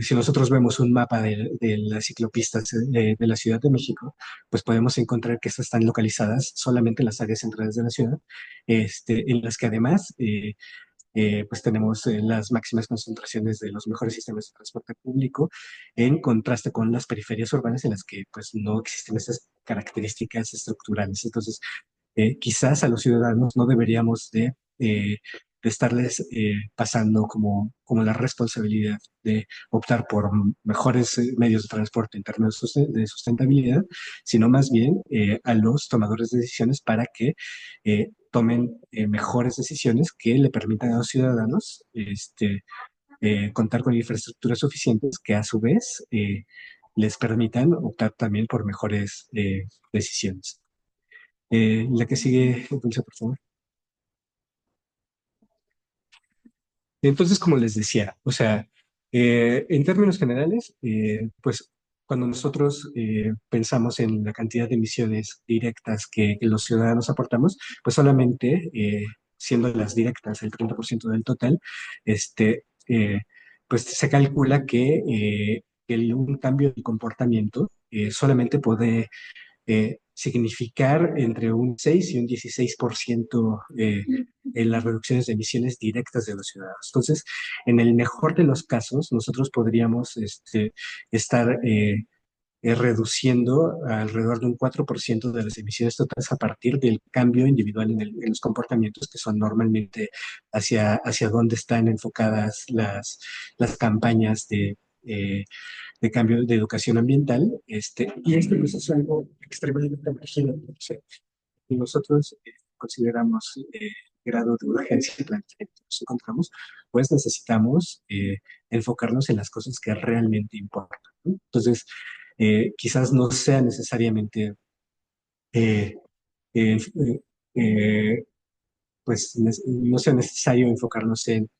Si nosotros vemos un mapa de las ciclopistas de la Ciudad de México, pues podemos encontrar que estas están localizadas solamente en las áreas centrales de la ciudad, en las que además pues tenemos las máximas concentraciones de los mejores sistemas de transporte público en contraste con las periferias urbanas en las que pues no existen esas características estructurales. Entonces, quizás a los ciudadanos no deberíamos de estarles pasando como la responsabilidad de optar por mejores medios de transporte en términos de sustentabilidad, sino más bien a los tomadores de decisiones para que tomen mejores decisiones que le permitan a los ciudadanos contar con infraestructuras suficientes que a su vez les permitan optar también por mejores decisiones. La que sigue, Dulce, por favor. Entonces, como les decía, o sea, en términos generales, pues cuando nosotros pensamos en la cantidad de emisiones directas que los ciudadanos aportamos, pues solamente, siendo las directas el 30% del total, pues se calcula que un cambio de comportamiento solamente puede significar entre un 6 y un 16% en las reducciones de emisiones directas de los ciudadanos. Entonces, en el mejor de los casos, nosotros podríamos estar reduciendo alrededor de un 4% de las emisiones totales a partir del cambio individual en los comportamientos que son normalmente hacia dónde están enfocadas las campañas de cambio de educación ambiental, y este pues es algo extremadamente marginal. O sea, y nosotros consideramos grado de urgencia y planteamiento que nos encontramos, pues necesitamos enfocarnos en las cosas que realmente importan, ¿no? Entonces, quizás no sea necesariamente eh, eh, eh, pues no sea necesario enfocarnos en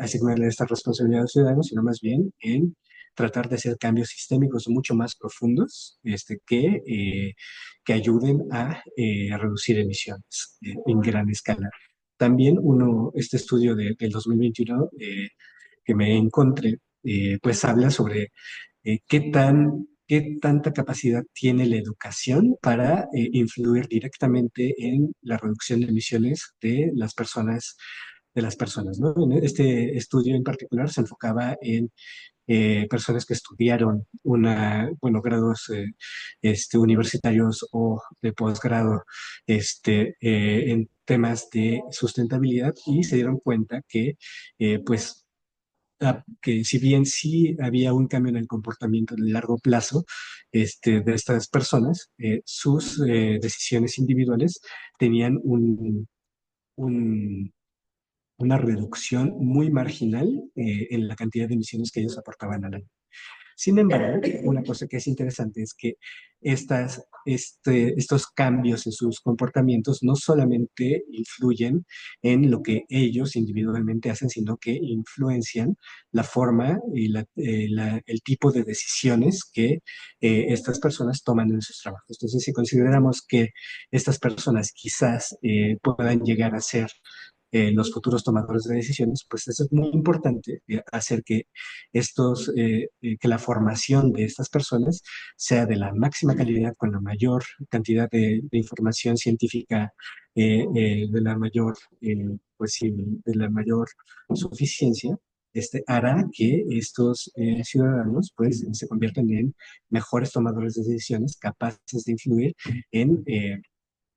asignarle esta responsabilidad a los ciudadanos, sino más bien en tratar de hacer cambios sistémicos mucho más profundos que ayuden a reducir emisiones en gran escala. También este estudio del 2021 que me encontré, pues habla sobre qué tanta capacidad tiene la educación para influir directamente en la reducción de emisiones de las personas, ¿no? En este estudio en particular se enfocaba en personas que estudiaron bueno, grados universitarios o de posgrado en temas de sustentabilidad y se dieron cuenta que pues que si bien sí había un cambio en el comportamiento a largo plazo de estas personas, sus decisiones individuales tenían un- una reducción muy marginal en la cantidad de emisiones que ellos aportaban al año. Sin embargo, una cosa que es interesante es que estos cambios en sus comportamientos no solamente influyen en lo que ellos individualmente hacen, sino que influencian la forma y el tipo de decisiones que estas personas toman en sus trabajos. Entonces, si consideramos que estas personas quizás puedan llegar a ser los futuros tomadores de decisiones, pues eso es muy importante, hacer que que la formación de estas personas sea de la máxima calidad, con la mayor cantidad de información científica, de la mayor, pues sí, de la mayor suficiencia. Hará que estos ciudadanos pues se conviertan en mejores tomadores de decisiones, capaces de influir en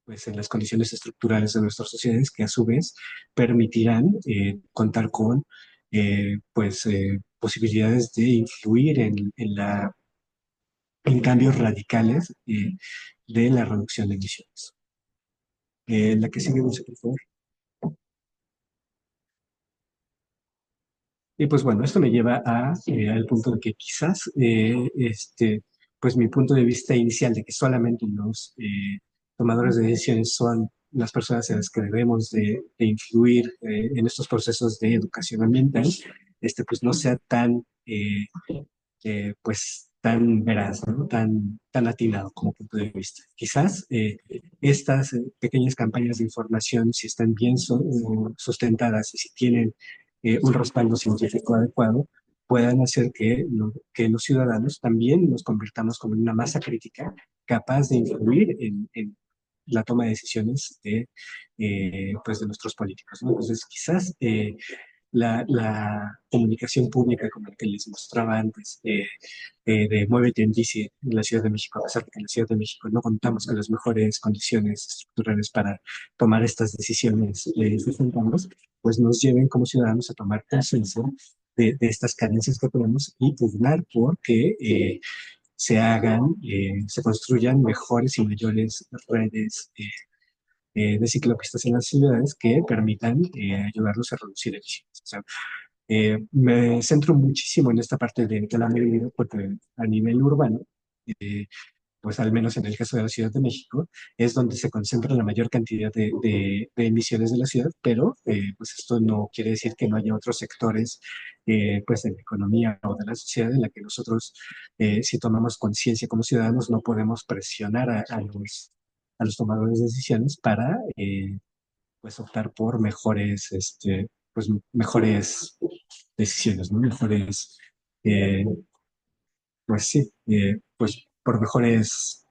pues en las condiciones estructurales de nuestras sociedades que a su vez permitirán contar con posibilidades de influir en cambios radicales de la reducción de emisiones. La que sigue, Dulce, por favor. Y pues bueno, esto me lleva al punto de que quizás, pues mi punto de vista inicial de que solamente los tomadores de decisiones son las personas en las que debemos de influir en estos procesos de educación ambiental, pues no sea pues tan veraz, ¿no? Tan atinado como punto de vista. Quizás estas pequeñas campañas de información, si están bien sustentadas y si tienen un respaldo científico adecuado, puedan hacer que los ciudadanos también nos convirtamos como en una masa crítica capaz de influir en la toma de decisiones pues de nuestros políticos, ¿no? Entonces, quizás la comunicación pública, como la que les mostraba antes, de Muévete en Bici en la Ciudad de México, a pesar de que en la Ciudad de México no contamos con las mejores condiciones estructurales para tomar estas decisiones sustentables, pues nos lleven como ciudadanos a tomar conciencia de estas carencias que tenemos y pugnar por que se construyan mejores y mayores redes de ciclopistas en las ciudades que permitan ayudarnos a reducir emisiones. O sea, Me centro muchísimo en esta parte de la movilidad porque a nivel urbano, eh, pues al menos en el caso de la Ciudad de México, es donde se concentra la mayor cantidad de emisiones de la ciudad, pero pues esto no quiere decir que no haya otros sectores pues de la economía o de la sociedad en la que nosotros, si tomamos conciencia como ciudadanos, no podemos presionar a los tomadores de decisiones para pues optar por mejores, pues mejores decisiones, ¿no? Mejores, eh, pues sí, pues por mejores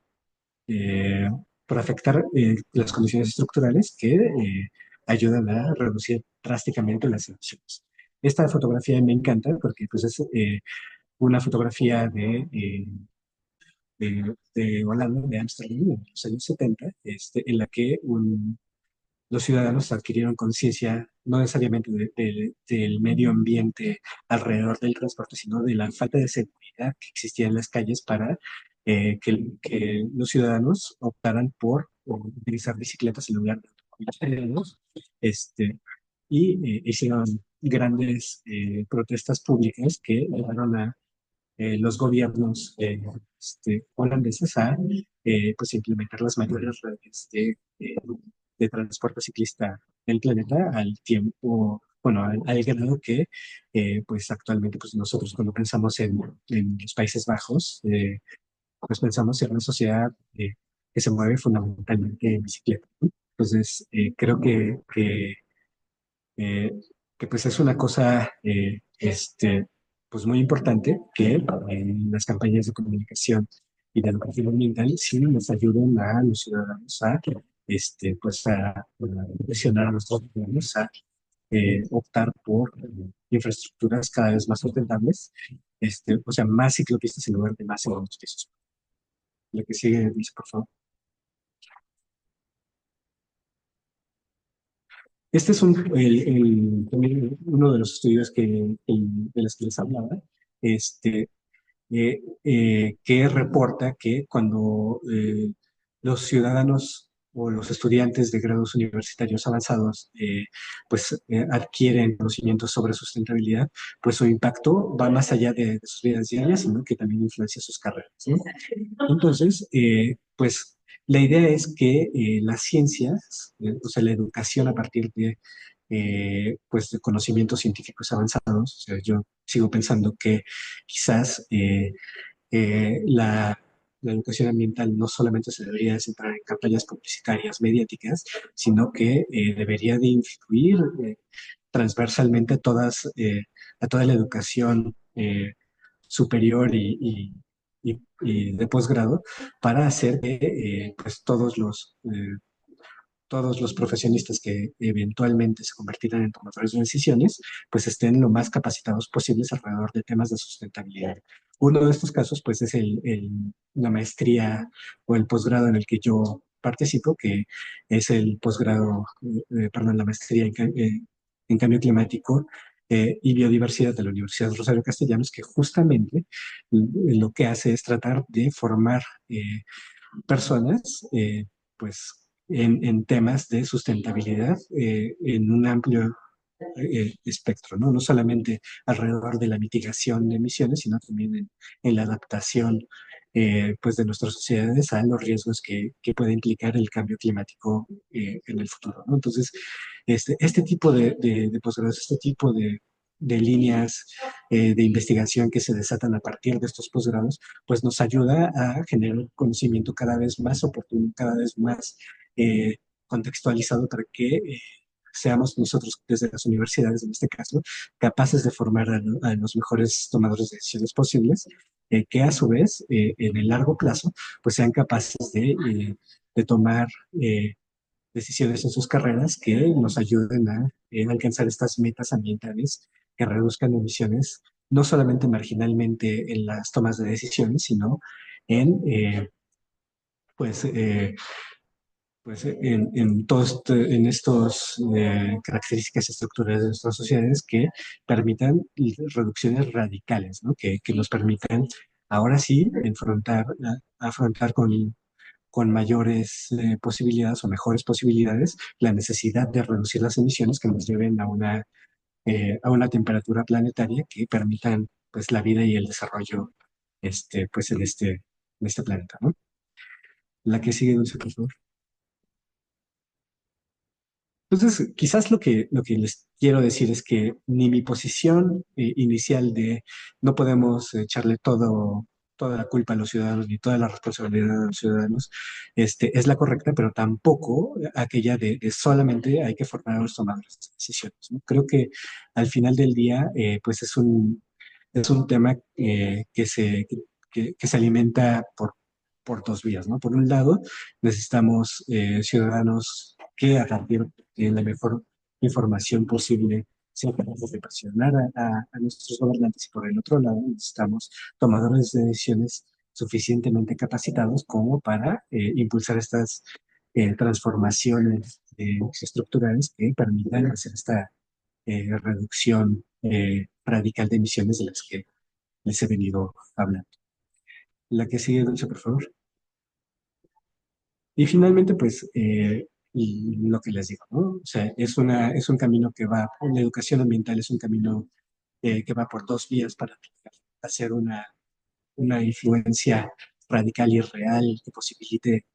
eh, por afectar las condiciones estructurales que ayudan a reducir drásticamente las emisiones. Esta fotografía me encanta porque pues, es una fotografía de Holanda, de Ámsterdam, en los años 70, en la que los ciudadanos adquirieron conciencia no necesariamente del medio ambiente alrededor del transporte, sino de la falta de seguridad que existía en las calles para que los ciudadanos optaran por utilizar bicicletas en lugar de automóviles. Y hicieron grandes protestas públicas que llevaron a los gobiernos holandeses a pues implementar las mayores redes de transporte ciclista del planeta al tiempo, bueno, al grado que pues actualmente pues nosotros cuando pensamos en los Países Bajos, pues pensamos en una sociedad que se mueve fundamentalmente en bicicleta, ¿no? Entonces, creo eh, que pues es una cosa pues muy importante que en las campañas de comunicación y de educación ambiental sí nos ayuden a los ciudadanos a pues a presionar a nuestros ciudadanos a optar por infraestructuras cada vez más sustentables, o sea, más ciclopistas en lugar de más segundos pisos. Lo que sigue, dice, por favor. Este es también uno de los estudios de los que les hablaba, este, que reporta que cuando los ciudadanos o los estudiantes de grados universitarios avanzados pues adquieren conocimientos sobre sustentabilidad, pues su impacto va más allá de sus vidas diarias, sino que también influencia sus carreras, ¿no? Entonces, pues la idea es que las ciencias, o sea, la educación a partir pues, de conocimientos científicos avanzados, o sea, yo sigo pensando que quizás la educación ambiental no solamente se debería centrar en campañas publicitarias mediáticas, sino que debería de influir transversalmente a toda la educación superior y de posgrado para hacer que pues todos los profesionistas que eventualmente se convertirán en tomadores de decisiones, pues estén lo más capacitados posibles alrededor de temas de sustentabilidad. Uno de estos casos, pues, es la maestría o el posgrado en el que yo participo, que es el posgrado, perdón, la maestría en cambio climático y biodiversidad de la Universidad Rosario Castellanos, que justamente lo que hace es tratar de formar personas, pues, en temas de sustentabilidad en un amplio espectro, ¿no? No solamente alrededor de la mitigación de emisiones, sino también en la adaptación, pues, de nuestras sociedades a los riesgos que puede implicar el cambio climático en el futuro, ¿no? Entonces, este tipo de posgrados, este tipo de líneas de investigación que se desatan a partir de estos posgrados, pues nos ayuda a generar conocimiento cada vez más oportuno, cada vez más contextualizado para que seamos nosotros desde las universidades, en este caso, capaces de formar a los mejores tomadores de decisiones posibles, que a su vez, en el largo plazo, pues sean capaces de tomar decisiones en sus carreras que nos ayuden a alcanzar estas metas ambientales que reduzcan emisiones, no solamente marginalmente en las tomas de decisiones, sino en, pues, en todos en estos características estructurales de nuestras sociedades que permitan reducciones radicales, ¿no? Que nos permitan ahora sí afrontar con mayores posibilidades o mejores posibilidades la necesidad de reducir las emisiones que nos lleven a una a una temperatura planetaria que permitan pues la vida y el desarrollo pues en este planeta, ¿no? La que sigue, Dulce, por favor. Entonces, quizás lo que les quiero decir es que ni mi posición inicial de no podemos echarle toda la culpa a los ciudadanos ni toda la responsabilidad a los ciudadanos, es la correcta, pero tampoco aquella de solamente hay que formar a los tomadores de decisiones, ¿no? Creo que al final del día, pues es un tema que se alimenta por dos vías, ¿no? Por un lado, necesitamos ciudadanos que a partir de la mejor información posible sean capaces de presionar a nuestros gobernantes, y por el otro lado, necesitamos tomadores de decisiones suficientemente capacitados como para impulsar estas transformaciones estructurales que permitan hacer esta reducción radical de emisiones de las que les he venido hablando. La que sigue, Dulce, por favor. Y finalmente, pues, y lo que les digo, ¿no? O sea, es un camino que va, la educación ambiental es un camino que va por dos vías para hacer una influencia radical y real que posibilite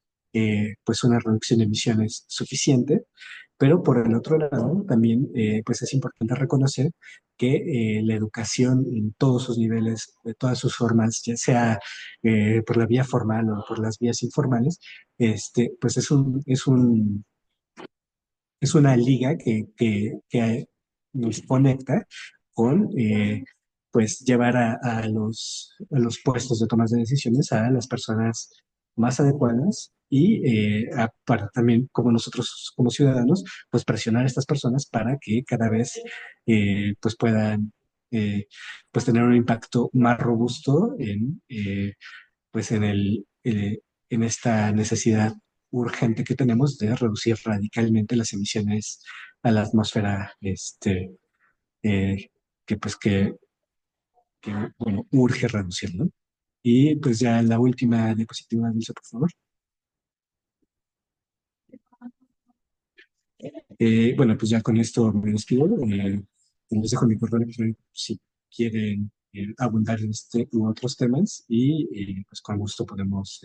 pues una reducción de emisiones suficiente, pero por el otro lado también pues es importante reconocer que la educación en todos sus niveles, de todas sus formas, ya sea por la vía formal o por las vías informales, pues es una liga que nos conecta con pues llevar a los puestos de tomas de decisiones a las personas más adecuadas y para también como nosotros como ciudadanos pues presionar a estas personas para que cada vez pues puedan eh, pues tener un impacto más robusto pues en esta necesidad urgente que tenemos de reducir radicalmente las emisiones a la atmósfera, eh, que pues bueno, urge reducir, ¿no? Y pues ya la última diapositiva, Dulce, por favor. Bueno, pues ya con esto me despido. Les dejo mi correo electrónico si quieren abundar en este u otros temas y pues con gusto podemos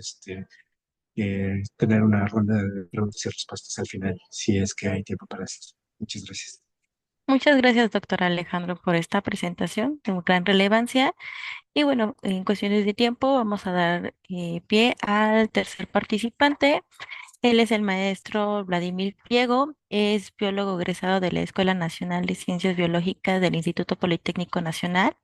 tener una ronda de preguntas y respuestas al final, si es que hay tiempo para esto. Muchas gracias. Muchas gracias, doctor Alejandro, por esta presentación de gran relevancia. Y bueno, en cuestiones de tiempo vamos a dar pie al tercer participante. Él es el maestro Vladimir Pliego, es biólogo egresado de la Escuela Nacional de Ciencias Biológicas del Instituto Politécnico Nacional.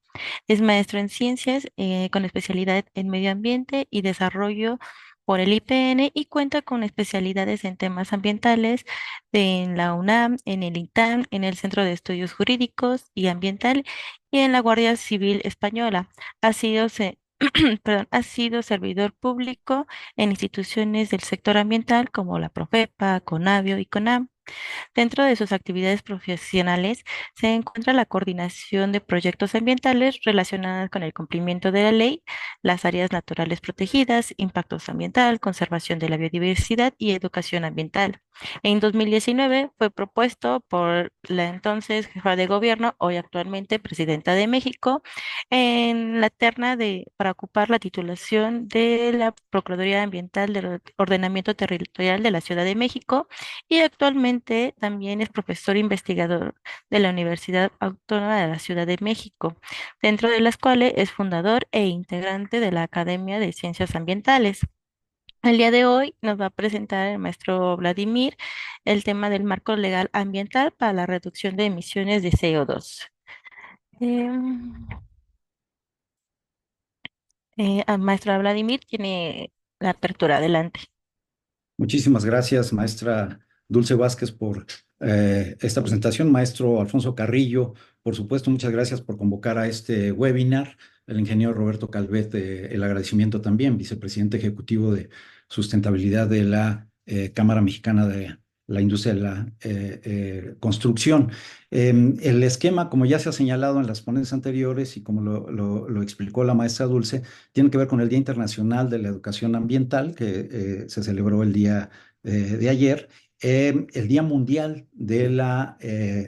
Es maestro en ciencias con especialidad en medio ambiente y desarrollo por el IPN y cuenta con especialidades en temas ambientales en la UNAM, en el INTAM, en el Centro de Estudios Jurídicos y Ambiental y en la Guardia Civil Española. Ha sido, perdón, ha sido servidor público en instituciones del sector ambiental como la Profepa, Conavio y CONAM. Dentro de sus actividades profesionales se encuentra la coordinación de proyectos ambientales relacionados con el cumplimiento de la ley, las áreas naturales protegidas, impactos ambiental, conservación de la biodiversidad y educación ambiental. En 2019 fue propuesto por la entonces jefa de gobierno, hoy actualmente presidenta de México, en la terna para ocupar la titulación de la Procuraduría Ambiental del Ordenamiento Territorial de la Ciudad de México y actualmente también es profesor investigador de la Universidad Autónoma de la Ciudad de México, dentro de las cuales es fundador e integrante de la Academia de Ciencias Ambientales. El día de hoy nos va a presentar el maestro Vladimir el tema del marco legal ambiental para la reducción de emisiones de CO2. Maestra Vladimir tiene la apertura. Adelante. Muchísimas gracias, maestra Dulce Vázquez, por esta presentación. Maestro Alfonso Carrillo, por supuesto, muchas gracias por convocar a este webinar. El ingeniero Roberto Calvet, el agradecimiento también, vicepresidente ejecutivo de sustentabilidad de la Cámara Mexicana de la Industria de la Construcción. El esquema, como ya se ha señalado en las ponencias anteriores y como lo explicó la maestra Dulce, tiene que ver con el Día Internacional de la Educación Ambiental, que se celebró el día de ayer, el Día Mundial de la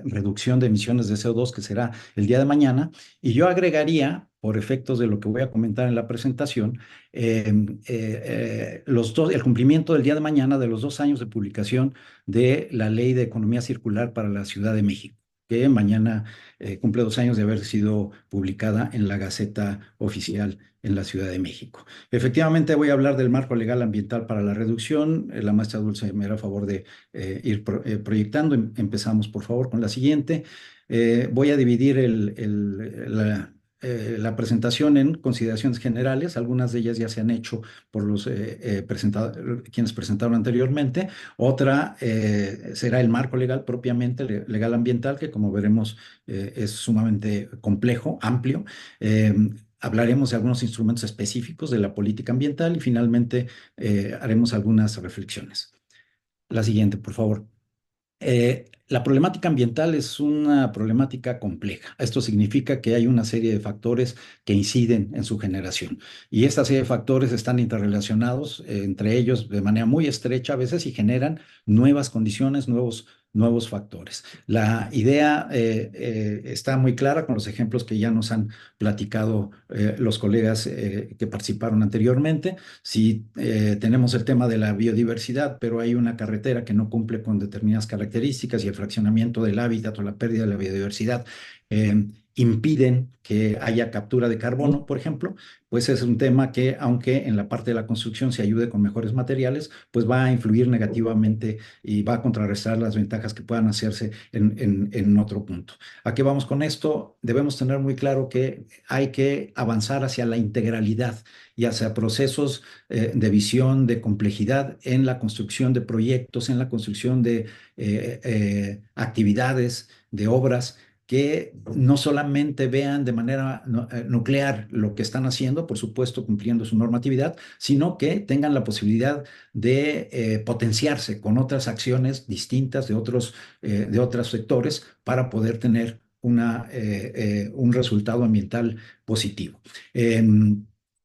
Reducción de Emisiones de CO2, que será el día de mañana, y yo agregaría, por efectos de lo que voy a comentar en la presentación, el cumplimiento del día de mañana de los 2 años de publicación de la Ley de Economía Circular para la Ciudad de México, que mañana cumple 2 años de haber sido publicada en la Gaceta Oficial en la Ciudad de México. Efectivamente, voy a hablar del marco legal ambiental para la reducción. La maestra Dulce me hará favor de ir proyectando. Empezamos, por favor, con la siguiente. Voy a dividir la presentación en consideraciones generales. Algunas de ellas ya se han hecho por quienes presentaron anteriormente. Otra será el marco legal propiamente, legal ambiental, que como veremos es sumamente complejo, amplio. Hablaremos de algunos instrumentos específicos de la política ambiental y finalmente haremos algunas reflexiones. La siguiente, por favor. La problemática ambiental es una problemática compleja. Esto significa que hay una serie de factores que inciden en su generación y esta serie de factores están interrelacionados entre ellos de manera muy estrecha a veces y generan nuevas condiciones, nuevos factores. La idea está muy clara con los ejemplos que ya nos han platicado los colegas que participaron anteriormente. Si tenemos el tema de la biodiversidad, pero hay una carretera que no cumple con determinadas características y el fraccionamiento del hábitat o la pérdida de la biodiversidad impiden que haya captura de carbono, por ejemplo, pues es un tema que, aunque en la parte de la construcción se ayude con mejores materiales, pues va a influir negativamente y va a contrarrestar las ventajas que puedan hacerse en otro punto. ¿A qué vamos con esto? Debemos tener muy claro que hay que avanzar hacia la integralidad y hacia procesos de visión, de complejidad en la construcción de proyectos, en la construcción de actividades, de obras que no solamente vean de manera nuclear lo que están haciendo, por supuesto cumpliendo su normatividad, sino que tengan la posibilidad de potenciarse con otras acciones distintas de otros sectores para poder tener un resultado ambiental positivo.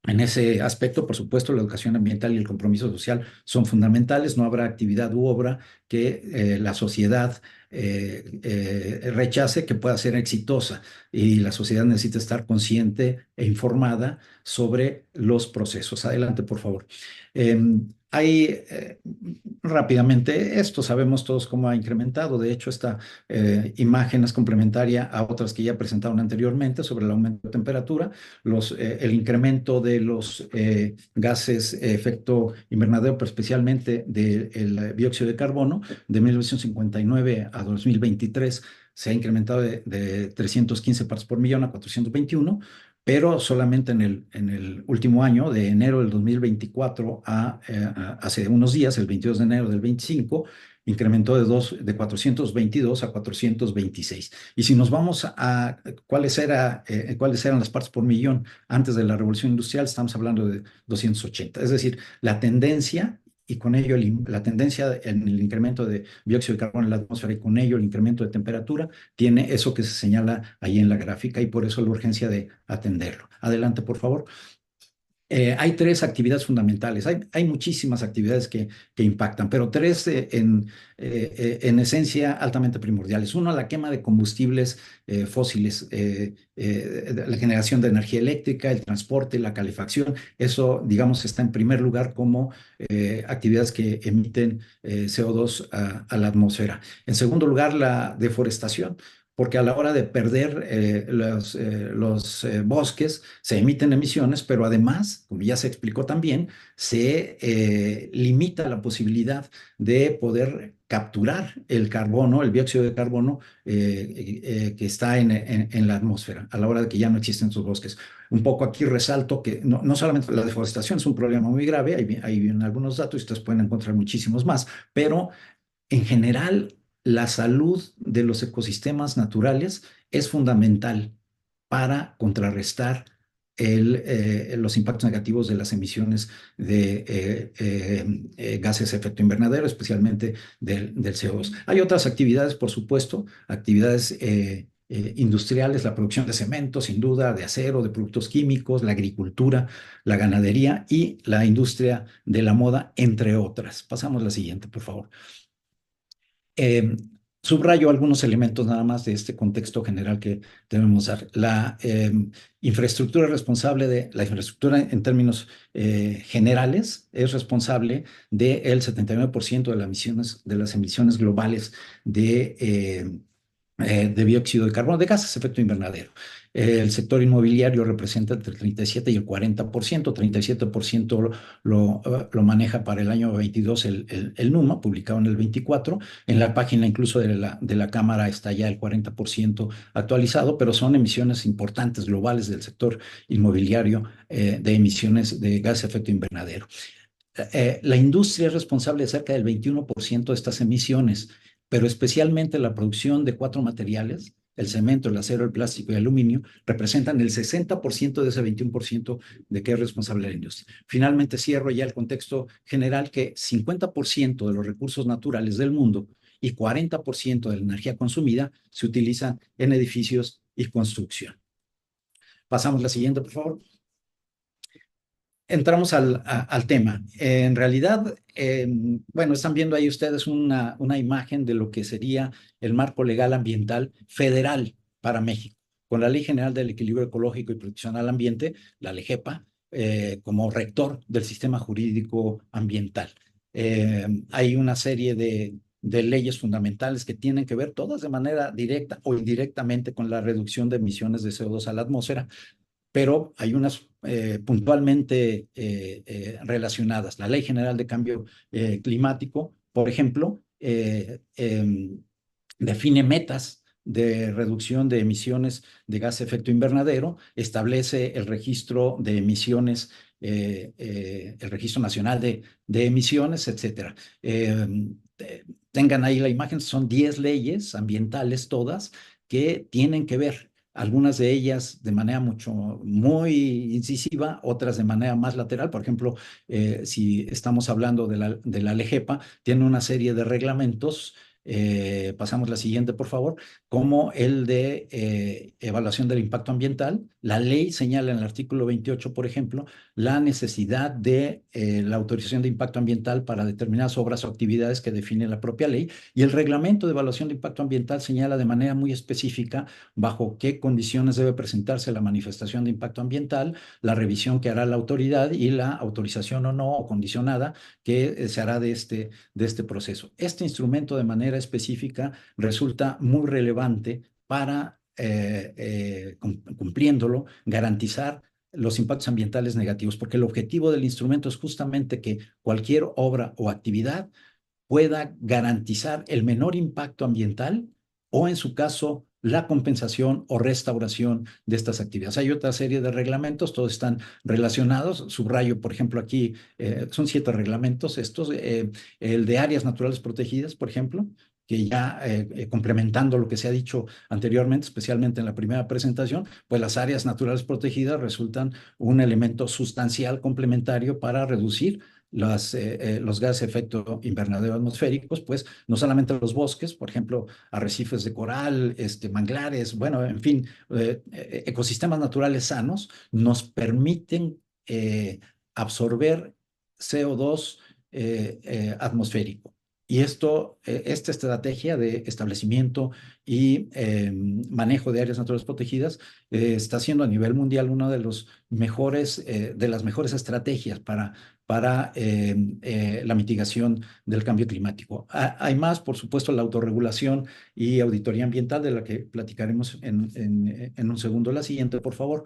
En ese aspecto, por supuesto, la educación ambiental y el compromiso social son fundamentales. No habrá actividad u obra que la sociedad rechace que pueda ser exitosa y la sociedad necesita estar consciente e informada sobre los procesos. Adelante, por favor. Hay rápidamente, esto sabemos todos cómo ha incrementado. De hecho, esta imagen es complementaria a otras que ya presentaron anteriormente sobre el aumento de temperatura, el incremento de los gases efecto invernadero, pero especialmente del dióxido de carbono, de 1959 a 2023 se ha incrementado de 315 partes por millón a 421, pero solamente en el último año, de enero del 2024 a hace unos días, el 22 de enero del 25, incrementó de 422 a 426. Y si nos vamos a cuáles eran las partes por millón antes de la revolución industrial, estamos hablando de 280. Es decir, la tendencia y con ello la tendencia en el incremento de dióxido de carbono en la atmósfera y con ello el incremento de temperatura tiene eso que se señala ahí en la gráfica y por eso la urgencia de atenderlo. Adelante, por favor. Hay 3 actividades fundamentales. Hay muchísimas actividades que impactan, pero 3 en esencia altamente primordiales. Uno, la quema de combustibles fósiles, la generación de energía eléctrica, el transporte, la calefacción. Eso, digamos, está en primer lugar como actividades que emiten CO2 a la atmósfera. En segundo lugar, la deforestación, porque a la hora de perder los bosques se emiten emisiones, pero además, como ya se explicó también, se limita la posibilidad de poder capturar el carbono, el dióxido de carbono que está en la atmósfera a la hora de que ya no existen esos bosques. Un poco aquí resalto que no solamente la deforestación es un problema muy grave, ahí vienen algunos datos y ustedes pueden encontrar muchísimos más, pero en general la salud de los ecosistemas naturales es fundamental para contrarrestar los impactos negativos de las emisiones de gases de efecto invernadero, especialmente del CO2. Hay otras actividades, por supuesto, actividades industriales, la producción de cemento, sin duda, de acero, de productos químicos, la agricultura, la ganadería y la industria de la moda, entre otras. Pasamos a la siguiente, por favor. Eh, Subrayo algunos elementos nada más de este contexto general que debemos dar. La infraestructura responsable de la infraestructura en términos generales es responsable del 79% de las emisiones globales de dióxido de carbono, de gases de efecto invernadero. El sector inmobiliario representa entre el 37 y el 40%, 37% lo maneja para el año 22 el NUMA, publicado en el 24. En la página incluso de la Cámara está ya el 40% actualizado, pero son emisiones importantes globales del sector inmobiliario de emisiones de gases de efecto invernadero. La industria es responsable de cerca del 21% de estas emisiones, pero especialmente la producción de 4 materiales, el cemento, el acero, el plástico y el aluminio, representan el 60% de ese 21% de que es responsable la industria. Finalmente cierro ya el contexto general que 50% de los recursos naturales del mundo y 40% de la energía consumida se utilizan en edificios y construcción. Pasamos a la siguiente, por favor. Entramos al tema. En realidad, bueno, están viendo ahí ustedes una imagen de lo que sería el marco legal ambiental federal para México, con la Ley General del Equilibrio Ecológico y Protección al Ambiente, la LEGEPA, como rector del sistema jurídico ambiental. Hay una serie de leyes fundamentales que tienen que ver todas de manera directa o indirectamente con la reducción de emisiones de CO2 a la atmósfera, pero hay unas puntualmente relacionadas. La Ley General de Cambio Climático, por ejemplo, define metas de reducción de emisiones de gas de efecto invernadero, establece el registro de emisiones, el registro nacional de emisiones, etcétera. Tengan ahí la imagen, son 10 leyes ambientales todas que tienen que ver, algunas de ellas de manera muy incisiva, otras de manera más lateral. Por ejemplo, si estamos hablando de la LEGEPA, tiene una serie de reglamentos. Pasamos la siguiente, por favor, como el de evaluación del impacto ambiental. La ley señala en el artículo 28, por ejemplo, la necesidad de la autorización de impacto ambiental para determinadas obras o actividades que define la propia ley, y el reglamento de evaluación de impacto ambiental señala de manera muy específica bajo qué condiciones debe presentarse la manifestación de impacto ambiental, la revisión que hará la autoridad y la autorización o no o condicionada que se hará de este proceso. Este instrumento de manera específica resulta muy relevante para, cumpliéndolo, garantizar los impactos ambientales negativos, porque el objetivo del instrumento es justamente que cualquier obra o actividad pueda garantizar el menor impacto ambiental o, en su caso, la compensación o restauración de estas actividades. Hay otra serie de reglamentos, todos están relacionados. Subrayo, por ejemplo, aquí son 7 reglamentos estos. El de áreas naturales protegidas, por ejemplo, que ya complementando lo que se ha dicho anteriormente, especialmente en la primera presentación, pues las áreas naturales protegidas resultan un elemento sustancial complementario para reducir los gases de efecto invernadero atmosféricos, pues no solamente los bosques, por ejemplo, arrecifes de coral, manglares, bueno, en fin, ecosistemas naturales sanos nos permiten absorber CO2 atmosférico. Y esta estrategia de establecimiento y manejo de áreas naturales protegidas está siendo a nivel mundial una de las mejores estrategias para la mitigación del cambio climático. Hay más, por supuesto, la autorregulación y auditoría ambiental, de la que platicaremos en un segundo. La siguiente, por favor.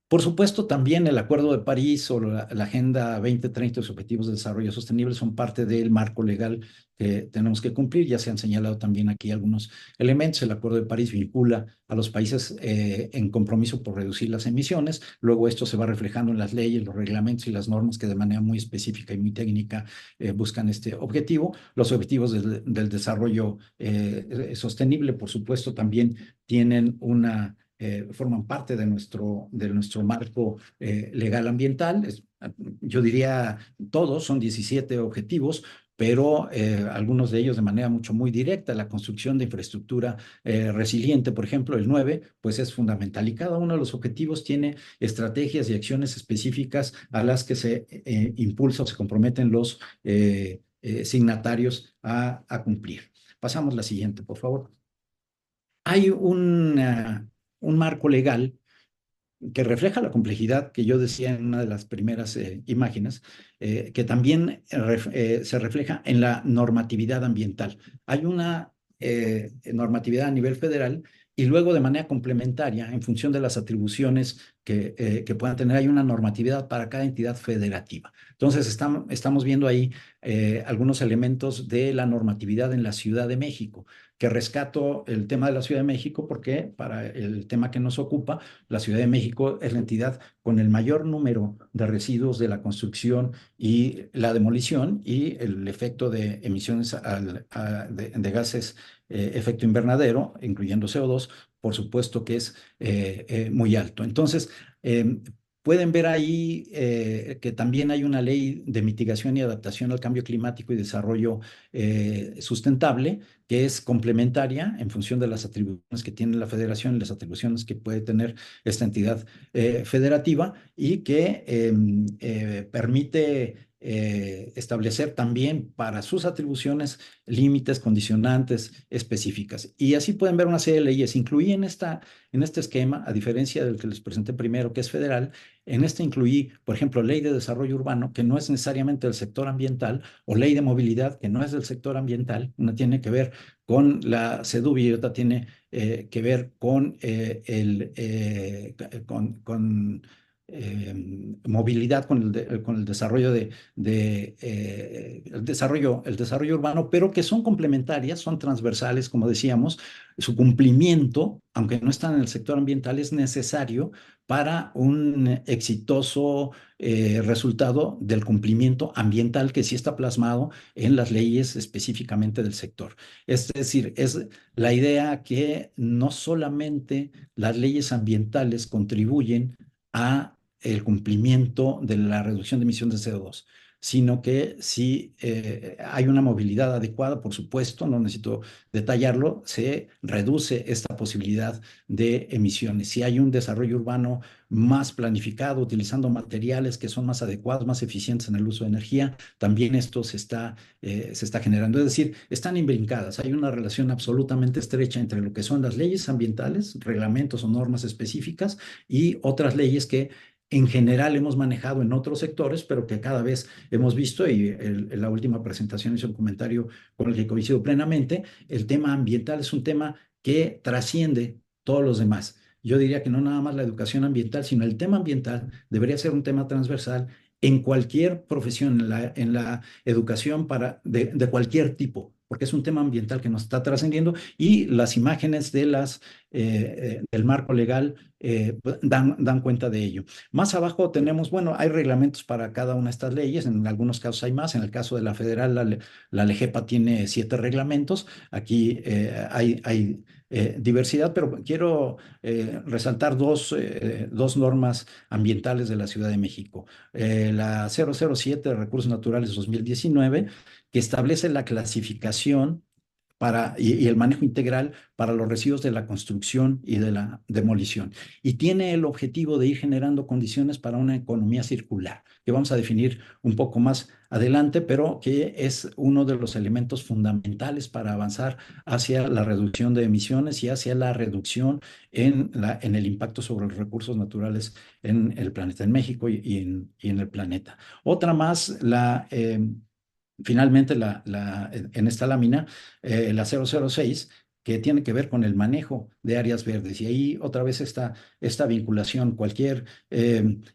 Por supuesto, también el Acuerdo de París o la Agenda 2030 y los Objetivos de Desarrollo Sostenible son parte del marco legal que tenemos que cumplir. Ya se han señalado también aquí algunos elementos. El Acuerdo de París vincula a los países en compromiso por reducir las emisiones. Luego esto se va reflejando en las leyes, los reglamentos y las normas que de manera muy específica y muy técnica buscan este objetivo. Los objetivos del desarrollo sostenible, por supuesto, también tienen forman parte de nuestro marco legal ambiental. Yo diría todos, son 17 objetivos, pero algunos de ellos de manera muy directa. La construcción de infraestructura resiliente, por ejemplo, el 9, pues es fundamental. Y cada uno de los objetivos tiene estrategias y acciones específicas a las que se impulsa o se comprometen los signatarios a cumplir. Pasamos la siguiente, por favor. Hay un marco legal que refleja la complejidad que yo decía en una de las primeras imágenes, que también se refleja en la normatividad ambiental. Hay una normatividad a nivel federal y luego de manera complementaria, en función de las atribuciones que puedan tener, hay una normatividad para cada entidad federativa. Entonces, estamos viendo ahí algunos elementos de la normatividad en la Ciudad de México, que rescato el tema de la Ciudad de México porque para el tema que nos ocupa, la Ciudad de México es la entidad con el mayor número de residuos de la construcción y la demolición y el efecto de emisiones de gases efecto invernadero, incluyendo CO2, por supuesto que es muy alto. Entonces, pueden ver ahí que también hay una ley de mitigación y adaptación al cambio climático y desarrollo sustentable, que es complementaria en función de las atribuciones que tiene la federación y las atribuciones que puede tener esta entidad federativa y que permite establecer también para sus atribuciones límites, condicionantes específicas. Y así pueden ver una serie de leyes. Incluí en este esquema, a diferencia del que les presenté primero, que es federal, en este incluí, por ejemplo, ley de desarrollo urbano, que no es necesariamente del sector ambiental, o ley de movilidad, que no es del sector ambiental. Una tiene que ver con la CEDUBI y otra tiene que ver con movilidad, con el desarrollo el desarrollo urbano, pero que son complementarias, son transversales, como decíamos. Su cumplimiento, aunque no están en el sector ambiental, es necesario para un exitoso resultado del cumplimiento ambiental que sí está plasmado en las leyes específicamente del sector. Es decir, es la idea que no solamente las leyes ambientales contribuyen a el cumplimiento de la reducción de emisiones de CO2, sino que si hay una movilidad adecuada, por supuesto, no necesito detallarlo, se reduce esta posibilidad de emisiones. Si hay un desarrollo urbano más planificado, utilizando materiales que son más adecuados, más eficientes en el uso de energía, también esto se está generando. Es decir, están imbrincadas. Hay una relación absolutamente estrecha entre lo que son las leyes ambientales, reglamentos o normas específicas, y otras leyes que en general hemos manejado en otros sectores, pero que cada vez hemos visto, y en la última presentación hice un comentario con el que coincido plenamente, el tema ambiental es un tema que trasciende todos los demás. Yo diría que no nada más la educación ambiental, sino el tema ambiental debería ser un tema transversal en cualquier profesión, en la educación de cualquier tipo, porque es un tema ambiental que nos está trascendiendo y las imágenes del marco legal dan cuenta de ello. Más abajo tenemos, bueno, hay reglamentos para cada una de estas leyes, en algunos casos hay más, en el caso de la federal, la LEGEPA tiene 7 reglamentos, aquí hay diversidad, pero quiero resaltar dos normas ambientales de la Ciudad de México. La 007 de Recursos Naturales 2019, que establece la clasificación y el manejo integral para los residuos de la construcción y de la demolición. Y tiene el objetivo de ir generando condiciones para una economía circular, que vamos a definir un poco más adelante, pero que es uno de los elementos fundamentales para avanzar hacia la reducción de emisiones y hacia la reducción en el impacto sobre los recursos naturales en el planeta, en México y en el planeta. Otra más, finalmente, en esta lámina, la 006, que tiene que ver con el manejo de áreas verdes. Y ahí otra vez esta vinculación, cualquier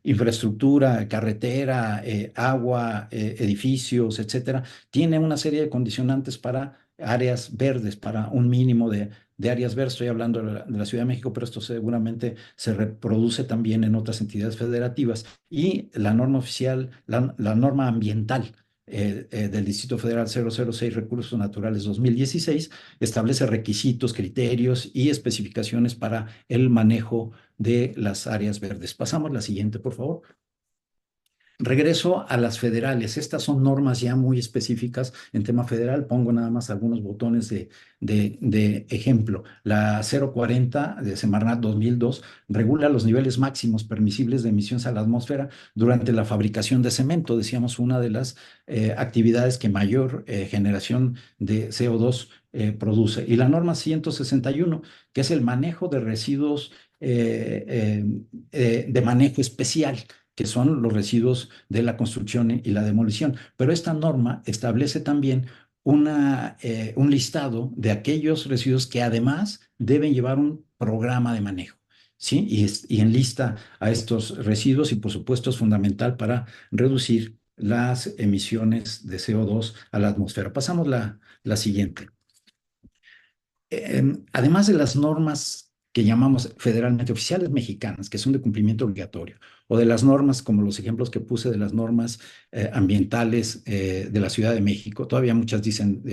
infraestructura, carretera, agua, edificios, etcétera, tiene una serie de condicionantes para áreas verdes, para un mínimo de áreas verdes. Estoy hablando de la Ciudad de México, pero esto seguramente se reproduce también en otras entidades federativas. Y la norma oficial, la norma ambiental del Distrito Federal 006 Recursos Naturales 2016 establece requisitos, criterios y especificaciones para el manejo de las áreas verdes. Pasamos a la siguiente, por favor. Regreso a las federales. Estas son normas ya muy específicas en tema federal. Pongo nada más algunos botones de ejemplo. La 040 de Semarnat 2002 regula los niveles máximos permisibles de emisiones a la atmósfera durante la fabricación de cemento. Decíamos una de las actividades que mayor generación de CO2 produce. Y la norma 161, que es el manejo de residuos de manejo especial, que son los residuos de la construcción y la demolición. Pero esta norma establece también un listado de aquellos residuos que además deben llevar un programa de manejo. ¿Sí? Y enlista a estos residuos y por supuesto es fundamental para reducir las emisiones de CO2 a la atmósfera. Pasamos la siguiente. Además de las normas que llamamos federalmente oficiales mexicanas, que son de cumplimiento obligatorio, o de las normas, como los ejemplos que puse de las normas ambientales de la Ciudad de México, todavía muchas dicen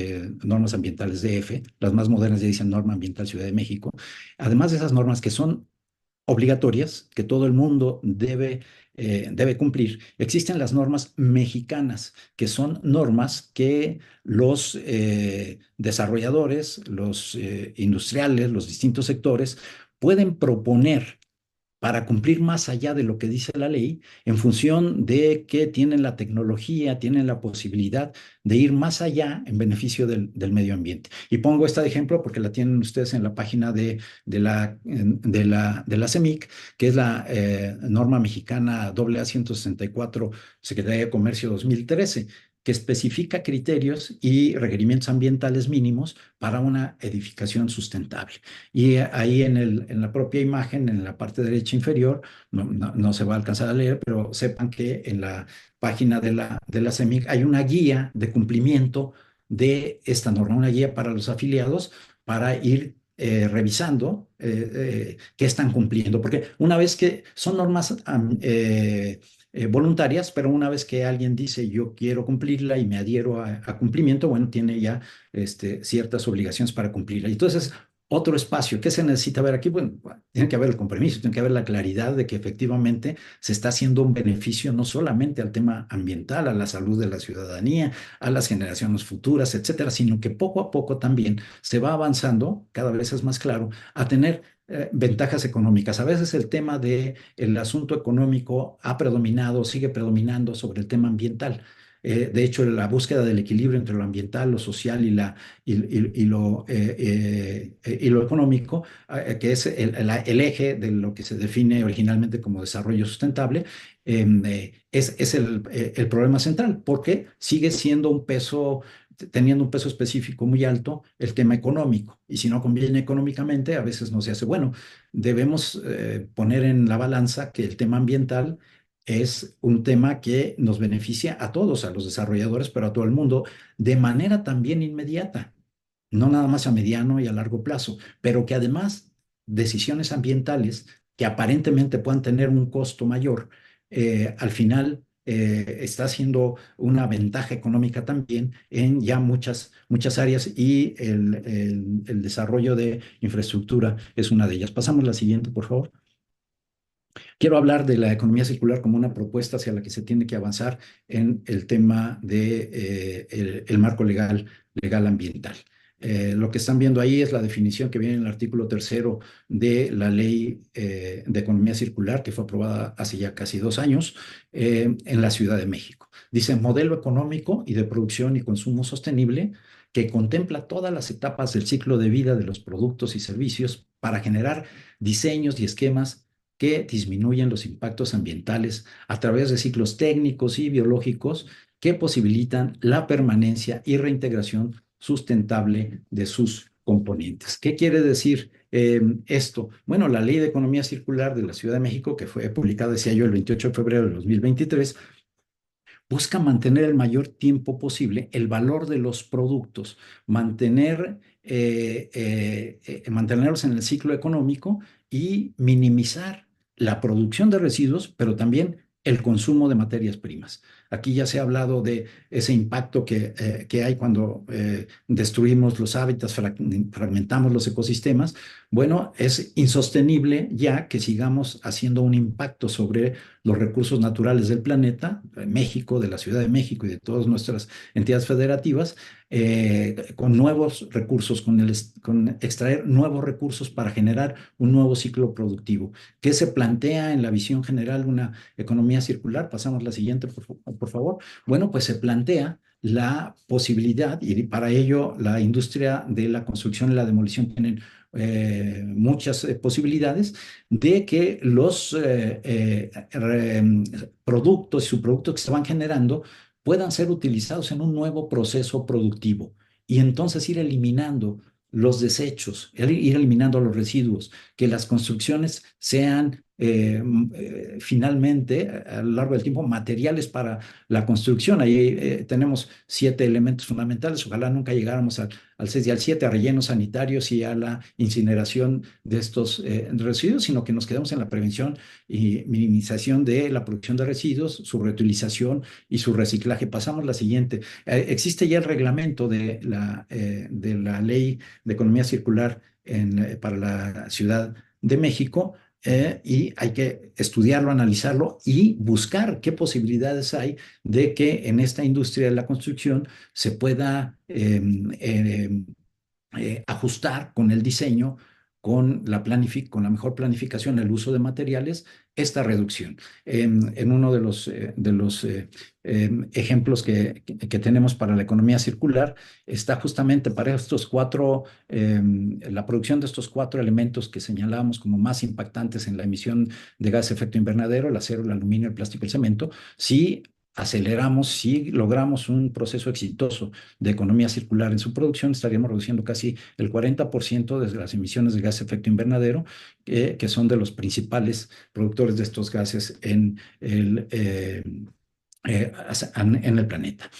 normas ambientales DF, las más modernas ya dicen norma ambiental Ciudad de México. Además de esas normas que son obligatorias que todo el mundo debe cumplir. Existen las normas mexicanas, que son normas que los desarrolladores, los industriales, los distintos sectores pueden proponer para cumplir más allá de lo que dice la ley, en función de que tienen la tecnología, tienen la posibilidad de ir más allá en beneficio del medio ambiente. Y pongo esta de ejemplo porque la tienen ustedes en la página de la CEMIC, que es la norma mexicana AA-164, Secretaría de Comercio 2013, que especifica criterios y requerimientos ambientales mínimos para una edificación sustentable. Y ahí en la propia imagen, en la parte derecha inferior, no se va a alcanzar a leer, pero sepan que en la página de la CEMIC hay una guía de cumplimiento de esta norma, una guía para los afiliados para ir revisando qué están cumpliendo, porque una vez que son normas voluntarias, pero una vez que alguien dice yo quiero cumplirla y me adhiero a cumplimiento, bueno, tiene ya ciertas obligaciones para cumplirla. Y entonces, otro espacio, ¿qué se necesita ver aquí? Bueno, tiene que haber el compromiso, tiene que haber la claridad de que efectivamente se está haciendo un beneficio no solamente al tema ambiental, a la salud de la ciudadanía, a las generaciones futuras, etcétera, sino que poco a poco también se va avanzando, cada vez es más claro, a tener ventajas económicas. A veces el tema del asunto económico ha predominado, sigue predominando sobre el tema ambiental. De hecho, la búsqueda del equilibrio entre lo ambiental, lo social y lo económico, que es el eje de lo que se define originalmente como desarrollo sustentable, es el problema central, porque sigue siendo teniendo un peso específico muy alto el tema económico. Y si no conviene económicamente, a veces no se hace. Bueno, debemos poner en la balanza que el tema ambiental es un tema que nos beneficia a todos, a los desarrolladores, pero a todo el mundo, de manera también inmediata, no nada más a mediano y a largo plazo, pero que además decisiones ambientales que aparentemente puedan tener un costo mayor, al final está haciendo una ventaja económica también en ya muchas áreas y el desarrollo de infraestructura es una de ellas. Pasamos a la siguiente, por favor. Quiero hablar de la economía circular como una propuesta hacia la que se tiene que avanzar en el tema del marco legal ambiental. Lo que están viendo ahí es la definición que viene en el artículo 3º de la Ley de Economía Circular, que fue aprobada hace ya casi 2 años en la Ciudad de México. Dice modelo económico y de producción y consumo sostenible que contempla todas las etapas del ciclo de vida de los productos y servicios para generar diseños y esquemas que disminuyen los impactos ambientales a través de ciclos técnicos y biológicos que posibilitan la permanencia y reintegración sustentable de sus componentes. ¿Qué quiere decir esto? Bueno, la Ley de Economía Circular de la Ciudad de México, que fue publicada, decía yo, el 28 de febrero de 2023, busca mantener el mayor tiempo posible el valor de los productos, mantenerlos en el ciclo económico y minimizar la producción de residuos, pero también el consumo de materias primas. Aquí ya se ha hablado de ese impacto que hay cuando destruimos los hábitats, fragmentamos los ecosistemas. Bueno, es insostenible ya que sigamos haciendo un impacto sobre los recursos naturales del planeta, de México, de la Ciudad de México y de todas nuestras entidades federativas, con nuevos recursos, con extraer nuevos recursos para generar un nuevo ciclo productivo. ¿Qué se plantea en la visión general una economía circular? Pasamos la siguiente, por favor. Bueno, pues se plantea la posibilidad, y para ello la industria de la construcción y la demolición tienen muchas posibilidades, de que los productos y subproductos que se van generando puedan ser utilizados en un nuevo proceso productivo y entonces ir eliminando los desechos, ir eliminando los residuos, que las construcciones sean finalmente, a lo largo del tiempo, materiales para la construcción. Ahí tenemos 7 elementos fundamentales. Ojalá nunca llegáramos al 6 y al 7, a rellenos sanitarios y a la incineración de estos residuos, sino que nos quedemos en la prevención y minimización de la producción de residuos, su reutilización y su reciclaje. Pasamos a la siguiente. Existe ya el reglamento de la Ley de Economía Circular para la Ciudad de México, y hay que estudiarlo, analizarlo y buscar qué posibilidades hay de que en esta industria de la construcción se pueda ajustar con el diseño, con la mejor planificación, el uso de materiales, esta reducción. En uno de los ejemplos que tenemos para la economía circular está justamente para la producción de estos 4 elementos que señalábamos como más impactantes en la emisión de gas de efecto invernadero: el acero, el aluminio, el plástico y el cemento. Si aceleramos, si logramos un proceso exitoso de economía circular en su producción, estaríamos reduciendo casi el 40% de las emisiones de gas de efecto invernadero, que son de los principales productores de estos gases en el planeta.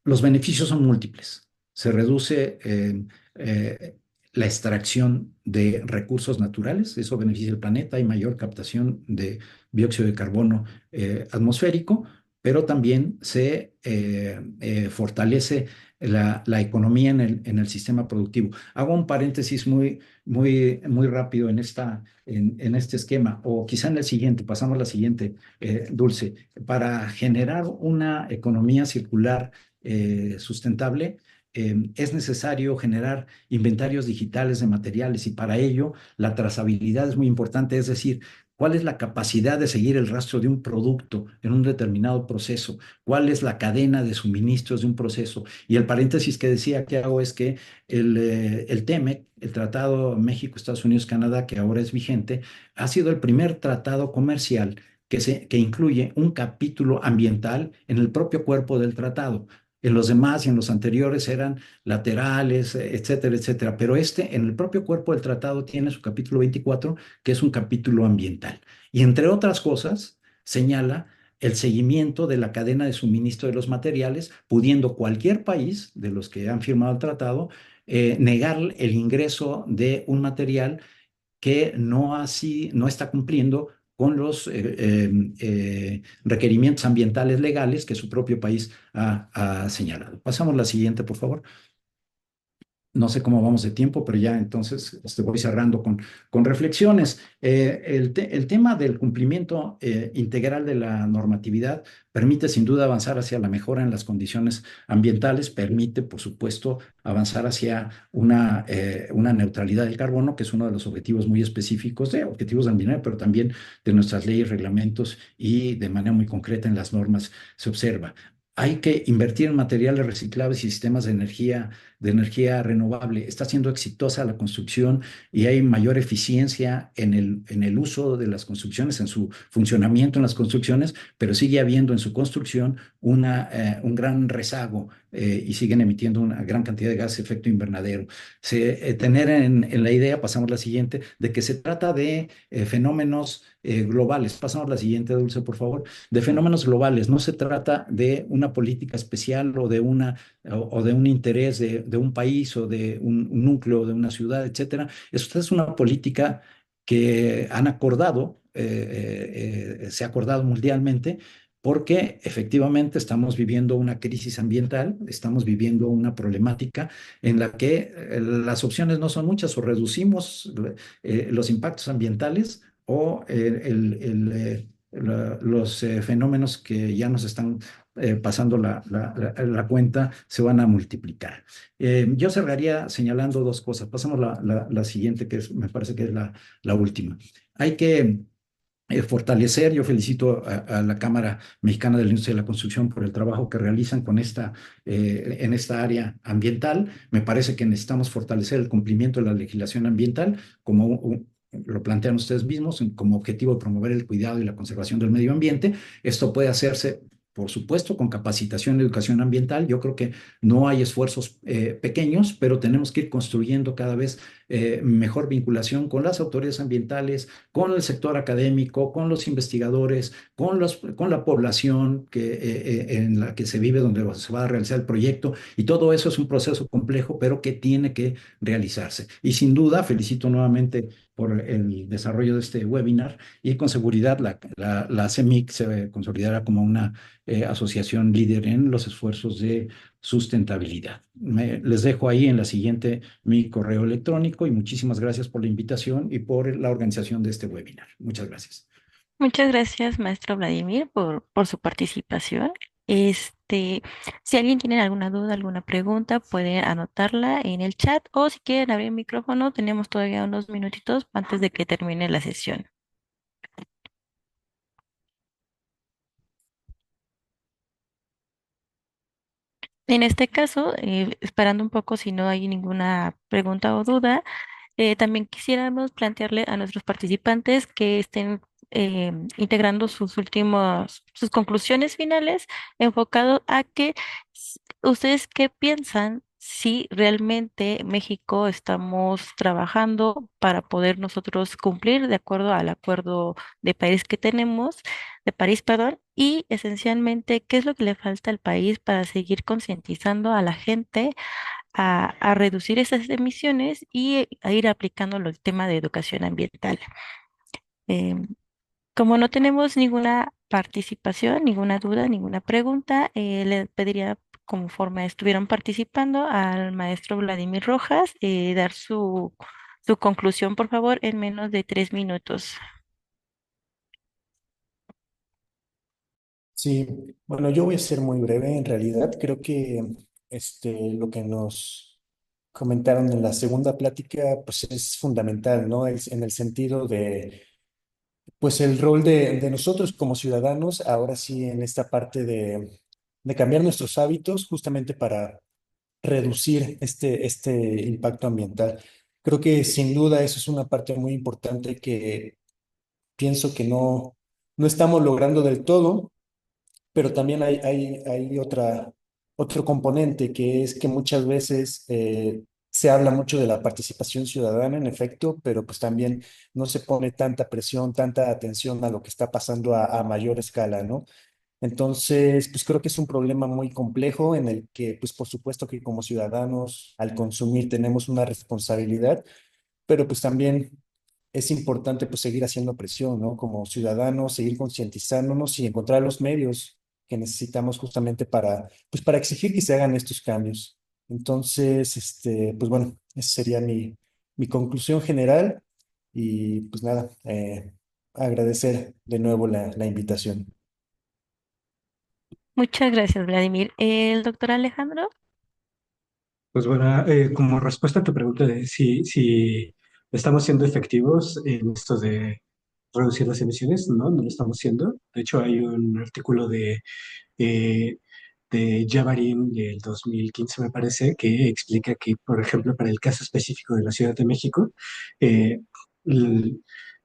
Los beneficios son múltiples. Se reduce la extracción de recursos naturales, eso beneficia al planeta, hay mayor captación de dióxido de carbono atmosférico, pero también se fortalece la economía en el sistema productivo. Hago un paréntesis muy rápido en este esquema, o quizá en el siguiente. Pasamos a la siguiente, Dulce. Para generar una economía circular sustentable, es necesario generar inventarios digitales de materiales, y para ello la trazabilidad es muy importante, es decir, cuál es la capacidad de seguir el rastro de un producto en un determinado proceso, cuál es la cadena de suministros de un proceso. Y el paréntesis que decía que hago es que el TEMEC, el Tratado México, Estados Unidos, Canadá, que ahora es vigente, ha sido el primer tratado comercial que incluye un capítulo ambiental en el propio cuerpo del tratado. En los demás y en los anteriores eran laterales, etcétera, etcétera. Pero en el propio cuerpo del tratado, tiene su capítulo 24, que es un capítulo ambiental. Y entre otras cosas, señala el seguimiento de la cadena de suministro de los materiales, pudiendo cualquier país de los que han firmado el tratado negar el ingreso de un material que no está cumpliendo con los requerimientos ambientales legales que su propio país ha señalado. Pasamos a la siguiente, por favor. No sé cómo vamos de tiempo, pero ya entonces voy cerrando con reflexiones. El tema del cumplimiento integral de la normatividad permite sin duda avanzar hacia la mejora en las condiciones ambientales, permite, por supuesto, avanzar hacia una neutralidad del carbono, que es uno de los objetivos muy específicos de objetivos ambientales, pero también de nuestras leyes, reglamentos, y de manera muy concreta en las normas se observa. Hay que invertir en materiales reciclables y sistemas de energía renovable. Está siendo exitosa la construcción y hay mayor eficiencia en el uso de las construcciones, en su funcionamiento en las construcciones, pero sigue habiendo en su construcción un gran rezago, y siguen emitiendo una gran cantidad de gases de efecto invernadero. Tener en la idea, pasamos a la siguiente, de que se trata de fenómenos globales. Pasamos a la siguiente, Dulce, por favor. De fenómenos globales. No se trata de una política especial o de un interés de un país o de un núcleo de una ciudad, etcétera. Esta es una política que se ha acordado mundialmente, porque efectivamente estamos viviendo una crisis ambiental, estamos viviendo una problemática en la que las opciones no son muchas: o reducimos los impactos ambientales, o los fenómenos que ya nos están pasando la cuenta se van a multiplicar. Yo cerraría señalando dos cosas. Pasamos la siguiente, me parece que es la última. Hay que fortalecer. Yo felicito a la Cámara Mexicana de la Industria de la Construcción por el trabajo que realizan en esta área ambiental. Me parece que necesitamos fortalecer el cumplimiento de la legislación ambiental, lo plantean ustedes mismos, como objetivo de promover el cuidado y la conservación del medio ambiente. Esto puede hacerse, por supuesto, con capacitación y educación ambiental. Yo creo que no hay esfuerzos pequeños, pero tenemos que ir construyendo cada vez mejor vinculación con las autoridades ambientales, con el sector académico, con los investigadores, con la población en la que se vive, donde se va a realizar el proyecto. Y todo eso es un proceso complejo, pero que tiene que realizarse. Y sin duda, felicito nuevamente por el desarrollo de este webinar y con seguridad la CEMIC se consolidará como una asociación líder en los esfuerzos de sustentabilidad. Les dejo ahí en la siguiente mi correo electrónico y muchísimas gracias por la invitación y por la organización de este webinar. Muchas gracias. Muchas gracias, maestro Vladimir, por su participación. Este, si alguien tiene alguna duda, alguna pregunta, puede anotarla en el chat o si quieren abrir el micrófono, tenemos todavía unos minutitos antes de que termine la sesión. En este caso, esperando un poco si no hay ninguna pregunta o duda, también quisiéramos plantearle a nuestros participantes que estén integrando sus conclusiones finales enfocado a que ustedes qué piensan si realmente México estamos trabajando para poder nosotros cumplir de acuerdo al acuerdo de París que tenemos, de París, perdón, y esencialmente qué es lo que le falta al país para seguir concientizando a la gente a reducir esas emisiones y a ir aplicando el tema de educación ambiental. Em, Como no tenemos ninguna participación, ninguna duda, ninguna pregunta, le pediría, conforme estuvieron participando, al maestro Vladimir Rojas dar su conclusión, por favor, en menos de 3 minutos. Sí, bueno, yo voy a ser muy breve. En realidad, creo que lo que nos comentaron en la segunda plática, pues es fundamental, ¿no? Es en el sentido de, pues el rol de nosotros como ciudadanos, ahora sí, en esta parte de cambiar nuestros hábitos justamente para reducir este impacto ambiental. Creo que sin duda eso es una parte muy importante que pienso que no estamos logrando del todo, pero también hay otro componente que es que muchas veces se habla mucho de la participación ciudadana, en efecto, pero pues también no se pone tanta presión, tanta atención a lo que está pasando a mayor escala, ¿no? Entonces, pues creo que es un problema muy complejo en el que, pues por supuesto que como ciudadanos al consumir tenemos una responsabilidad, pero pues también es importante pues seguir haciendo presión, ¿no? Como ciudadanos, seguir concientizándonos y encontrar los medios que necesitamos justamente pues para exigir que se hagan estos cambios. Entonces, pues bueno, esa sería mi conclusión general y pues nada, agradecer de nuevo la invitación. Muchas gracias, Vladimir. El doctor Alejandro. Pues bueno, como respuesta a tu pregunta de si estamos siendo efectivos en esto de reducir las emisiones, no lo estamos siendo. De hecho, hay un artículo eh, de Yavarin del 2015, me parece, que explica que, por ejemplo, para el caso específico de la Ciudad de México, eh, l-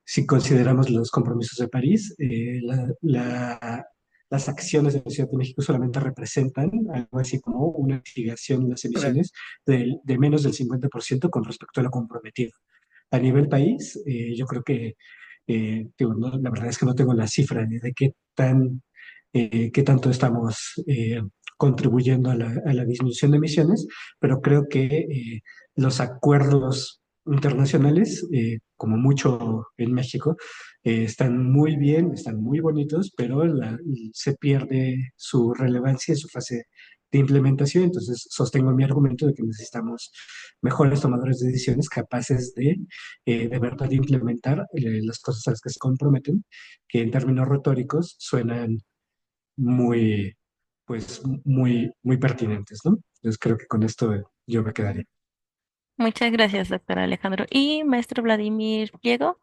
si consideramos los compromisos de París, las acciones de la Ciudad de México solamente representan algo así como una mitigación de las Correcto. emisiones de menos del 50% con respecto a lo comprometido. A nivel país, yo creo que, digo, la verdad es que no tengo la cifra de qué tanto estamos contribuyendo a la disminución de emisiones, pero creo que los acuerdos internacionales, como mucho en México, están muy bien, están muy bonitos, pero se pierde su relevancia y su fase de implementación. Entonces, sostengo mi argumento de que necesitamos mejores tomadores de decisiones capaces de verdad implementar las cosas a las que se comprometen, que en términos retóricos suenan muy, muy pertinentes, ¿no? Entonces, creo que con esto yo me quedaría. Muchas gracias, doctor Alejandro. Y maestro Vladimir Pliego,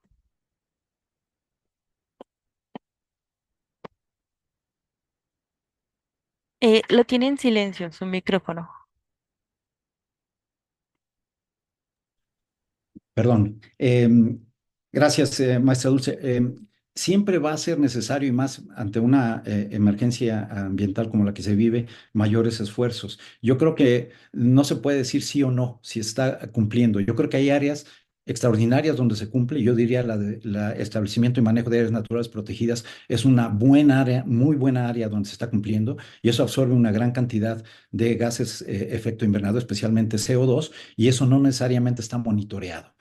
lo tiene en silencio su micrófono. Perdón. Gracias, maestra Dulce. Siempre va a ser necesario, y más ante una emergencia ambiental como la que se vive, mayores esfuerzos. Yo creo que no se puede decir sí o no si está cumpliendo. Yo creo que hay áreas extraordinarias donde se cumple. Yo diría la de la establecimiento y manejo de áreas naturales protegidas es una buena área, muy buena área donde se está cumpliendo, y eso absorbe una gran cantidad de gases efecto invernadero, especialmente CO2, y eso no necesariamente está monitoreado.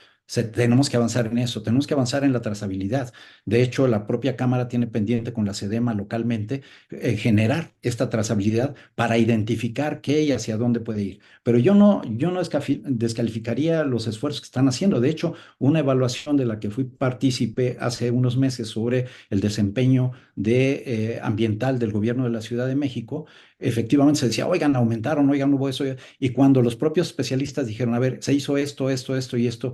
Tenemos que avanzar en eso, tenemos que avanzar en la trazabilidad. De hecho, la propia Cámara tiene pendiente con la SEDEMA localmente generar esta trazabilidad para identificar qué y hacia dónde puede ir. Pero yo no descalificaría los esfuerzos que están haciendo. De hecho, una evaluación de la que fui partícipe hace unos meses sobre el desempeño ambiental del gobierno de la Ciudad de México, efectivamente se decía, oigan, aumentaron, oigan, hubo eso. Y cuando los propios especialistas dijeron, a ver, se hizo esto, esto, esto y esto,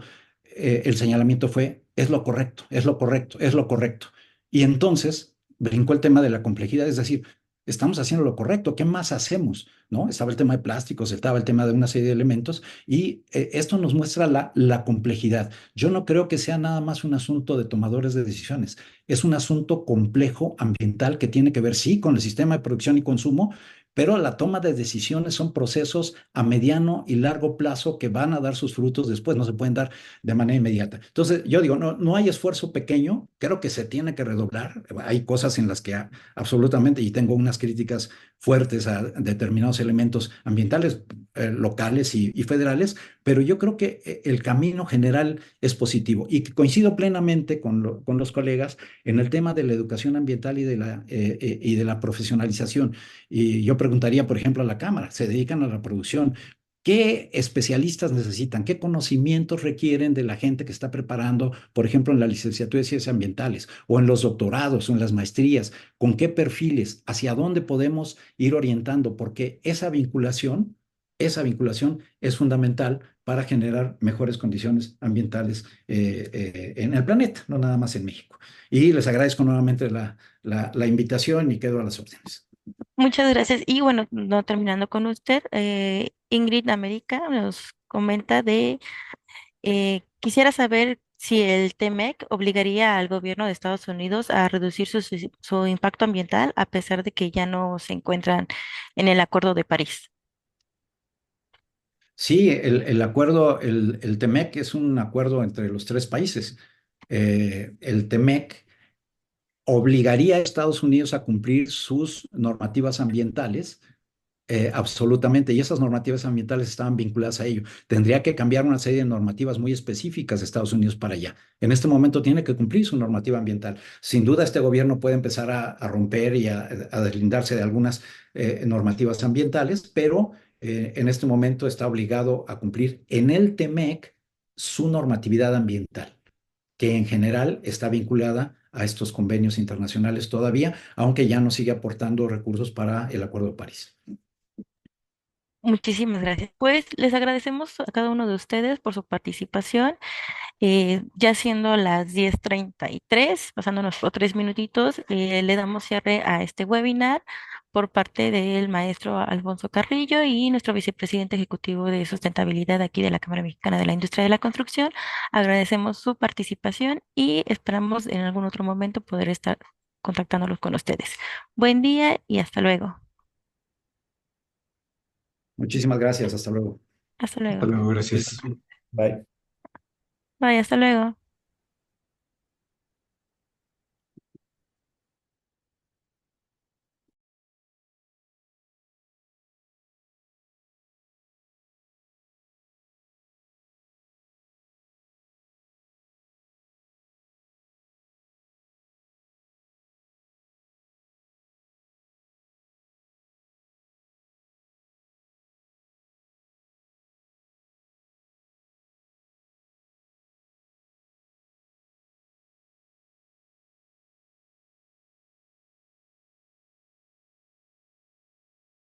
el señalamiento fue, es lo correcto, es lo correcto, es lo correcto. Y entonces brincó el tema de la complejidad, es decir, estamos haciendo lo correcto, ¿qué más hacemos? ¿No? Estaba el tema de plásticos, estaba el tema de una serie de elementos, y esto nos muestra la complejidad. Yo no creo que sea nada más un asunto de tomadores de decisiones, es un asunto complejo ambiental que tiene que ver, sí, con el sistema de producción y consumo, pero la toma de decisiones son procesos a mediano y largo plazo que van a dar sus frutos después, no se pueden dar de manera inmediata. Entonces, yo digo, no hay esfuerzo pequeño, creo que se tiene que redoblar. Hay cosas en las que absolutamente, y tengo unas críticas fuertes a determinados elementos ambientales, locales y federales, pero yo creo que el camino general es positivo, y que coincido plenamente con los colegas en el tema de la educación ambiental y de la profesionalización. Y yo preguntaría, por ejemplo, a la Cámara, se dedican a la producción. ¿Qué especialistas necesitan? ¿Qué conocimientos requieren de la gente que está preparando, por ejemplo, en la licenciatura de Ciencias Ambientales o en los doctorados o en las maestrías? ¿Con qué perfiles? ¿Hacia dónde podemos ir orientando? Porque esa vinculación es fundamental para generar mejores condiciones ambientales en el planeta, no nada más en México. Y les agradezco nuevamente la invitación y quedo a las órdenes. Muchas gracias. Y bueno, no terminando con usted, Ingrid América nos comenta quisiera saber si el TEMEC obligaría al gobierno de Estados Unidos a reducir su impacto ambiental a pesar de que ya no se encuentran en el Acuerdo de París. Sí, el acuerdo, el TEMEC es un acuerdo entre los tres países. El TEMEC obligaría a Estados Unidos a cumplir sus normativas ambientales, absolutamente, y esas normativas ambientales estaban vinculadas a ello. Tendría que cambiar una serie de normativas muy específicas de Estados Unidos para allá. En este momento tiene que cumplir su normativa ambiental. Sin duda, este gobierno puede empezar a romper y a deslindarse de algunas normativas ambientales, pero en este momento está obligado a cumplir en el TEMEC su normatividad ambiental, que en general está vinculada a estos convenios internacionales todavía, aunque ya no sigue aportando recursos para el Acuerdo de París. Muchísimas gracias. Pues les agradecemos a cada uno de ustedes por su participación. Ya siendo las 10:33, pasándonos por 3 minutitos, le damos cierre a este webinar por parte del maestro Alfonso Carrillo y nuestro vicepresidente ejecutivo de sustentabilidad aquí de la Cámara Mexicana de la Industria de la Construcción. Agradecemos su participación y esperamos en algún otro momento poder estar contactándolos con ustedes. Buen día y hasta luego. Muchísimas gracias. Hasta luego. Hasta Hasta luego. luego, gracias. Bye. Bye, hasta luego.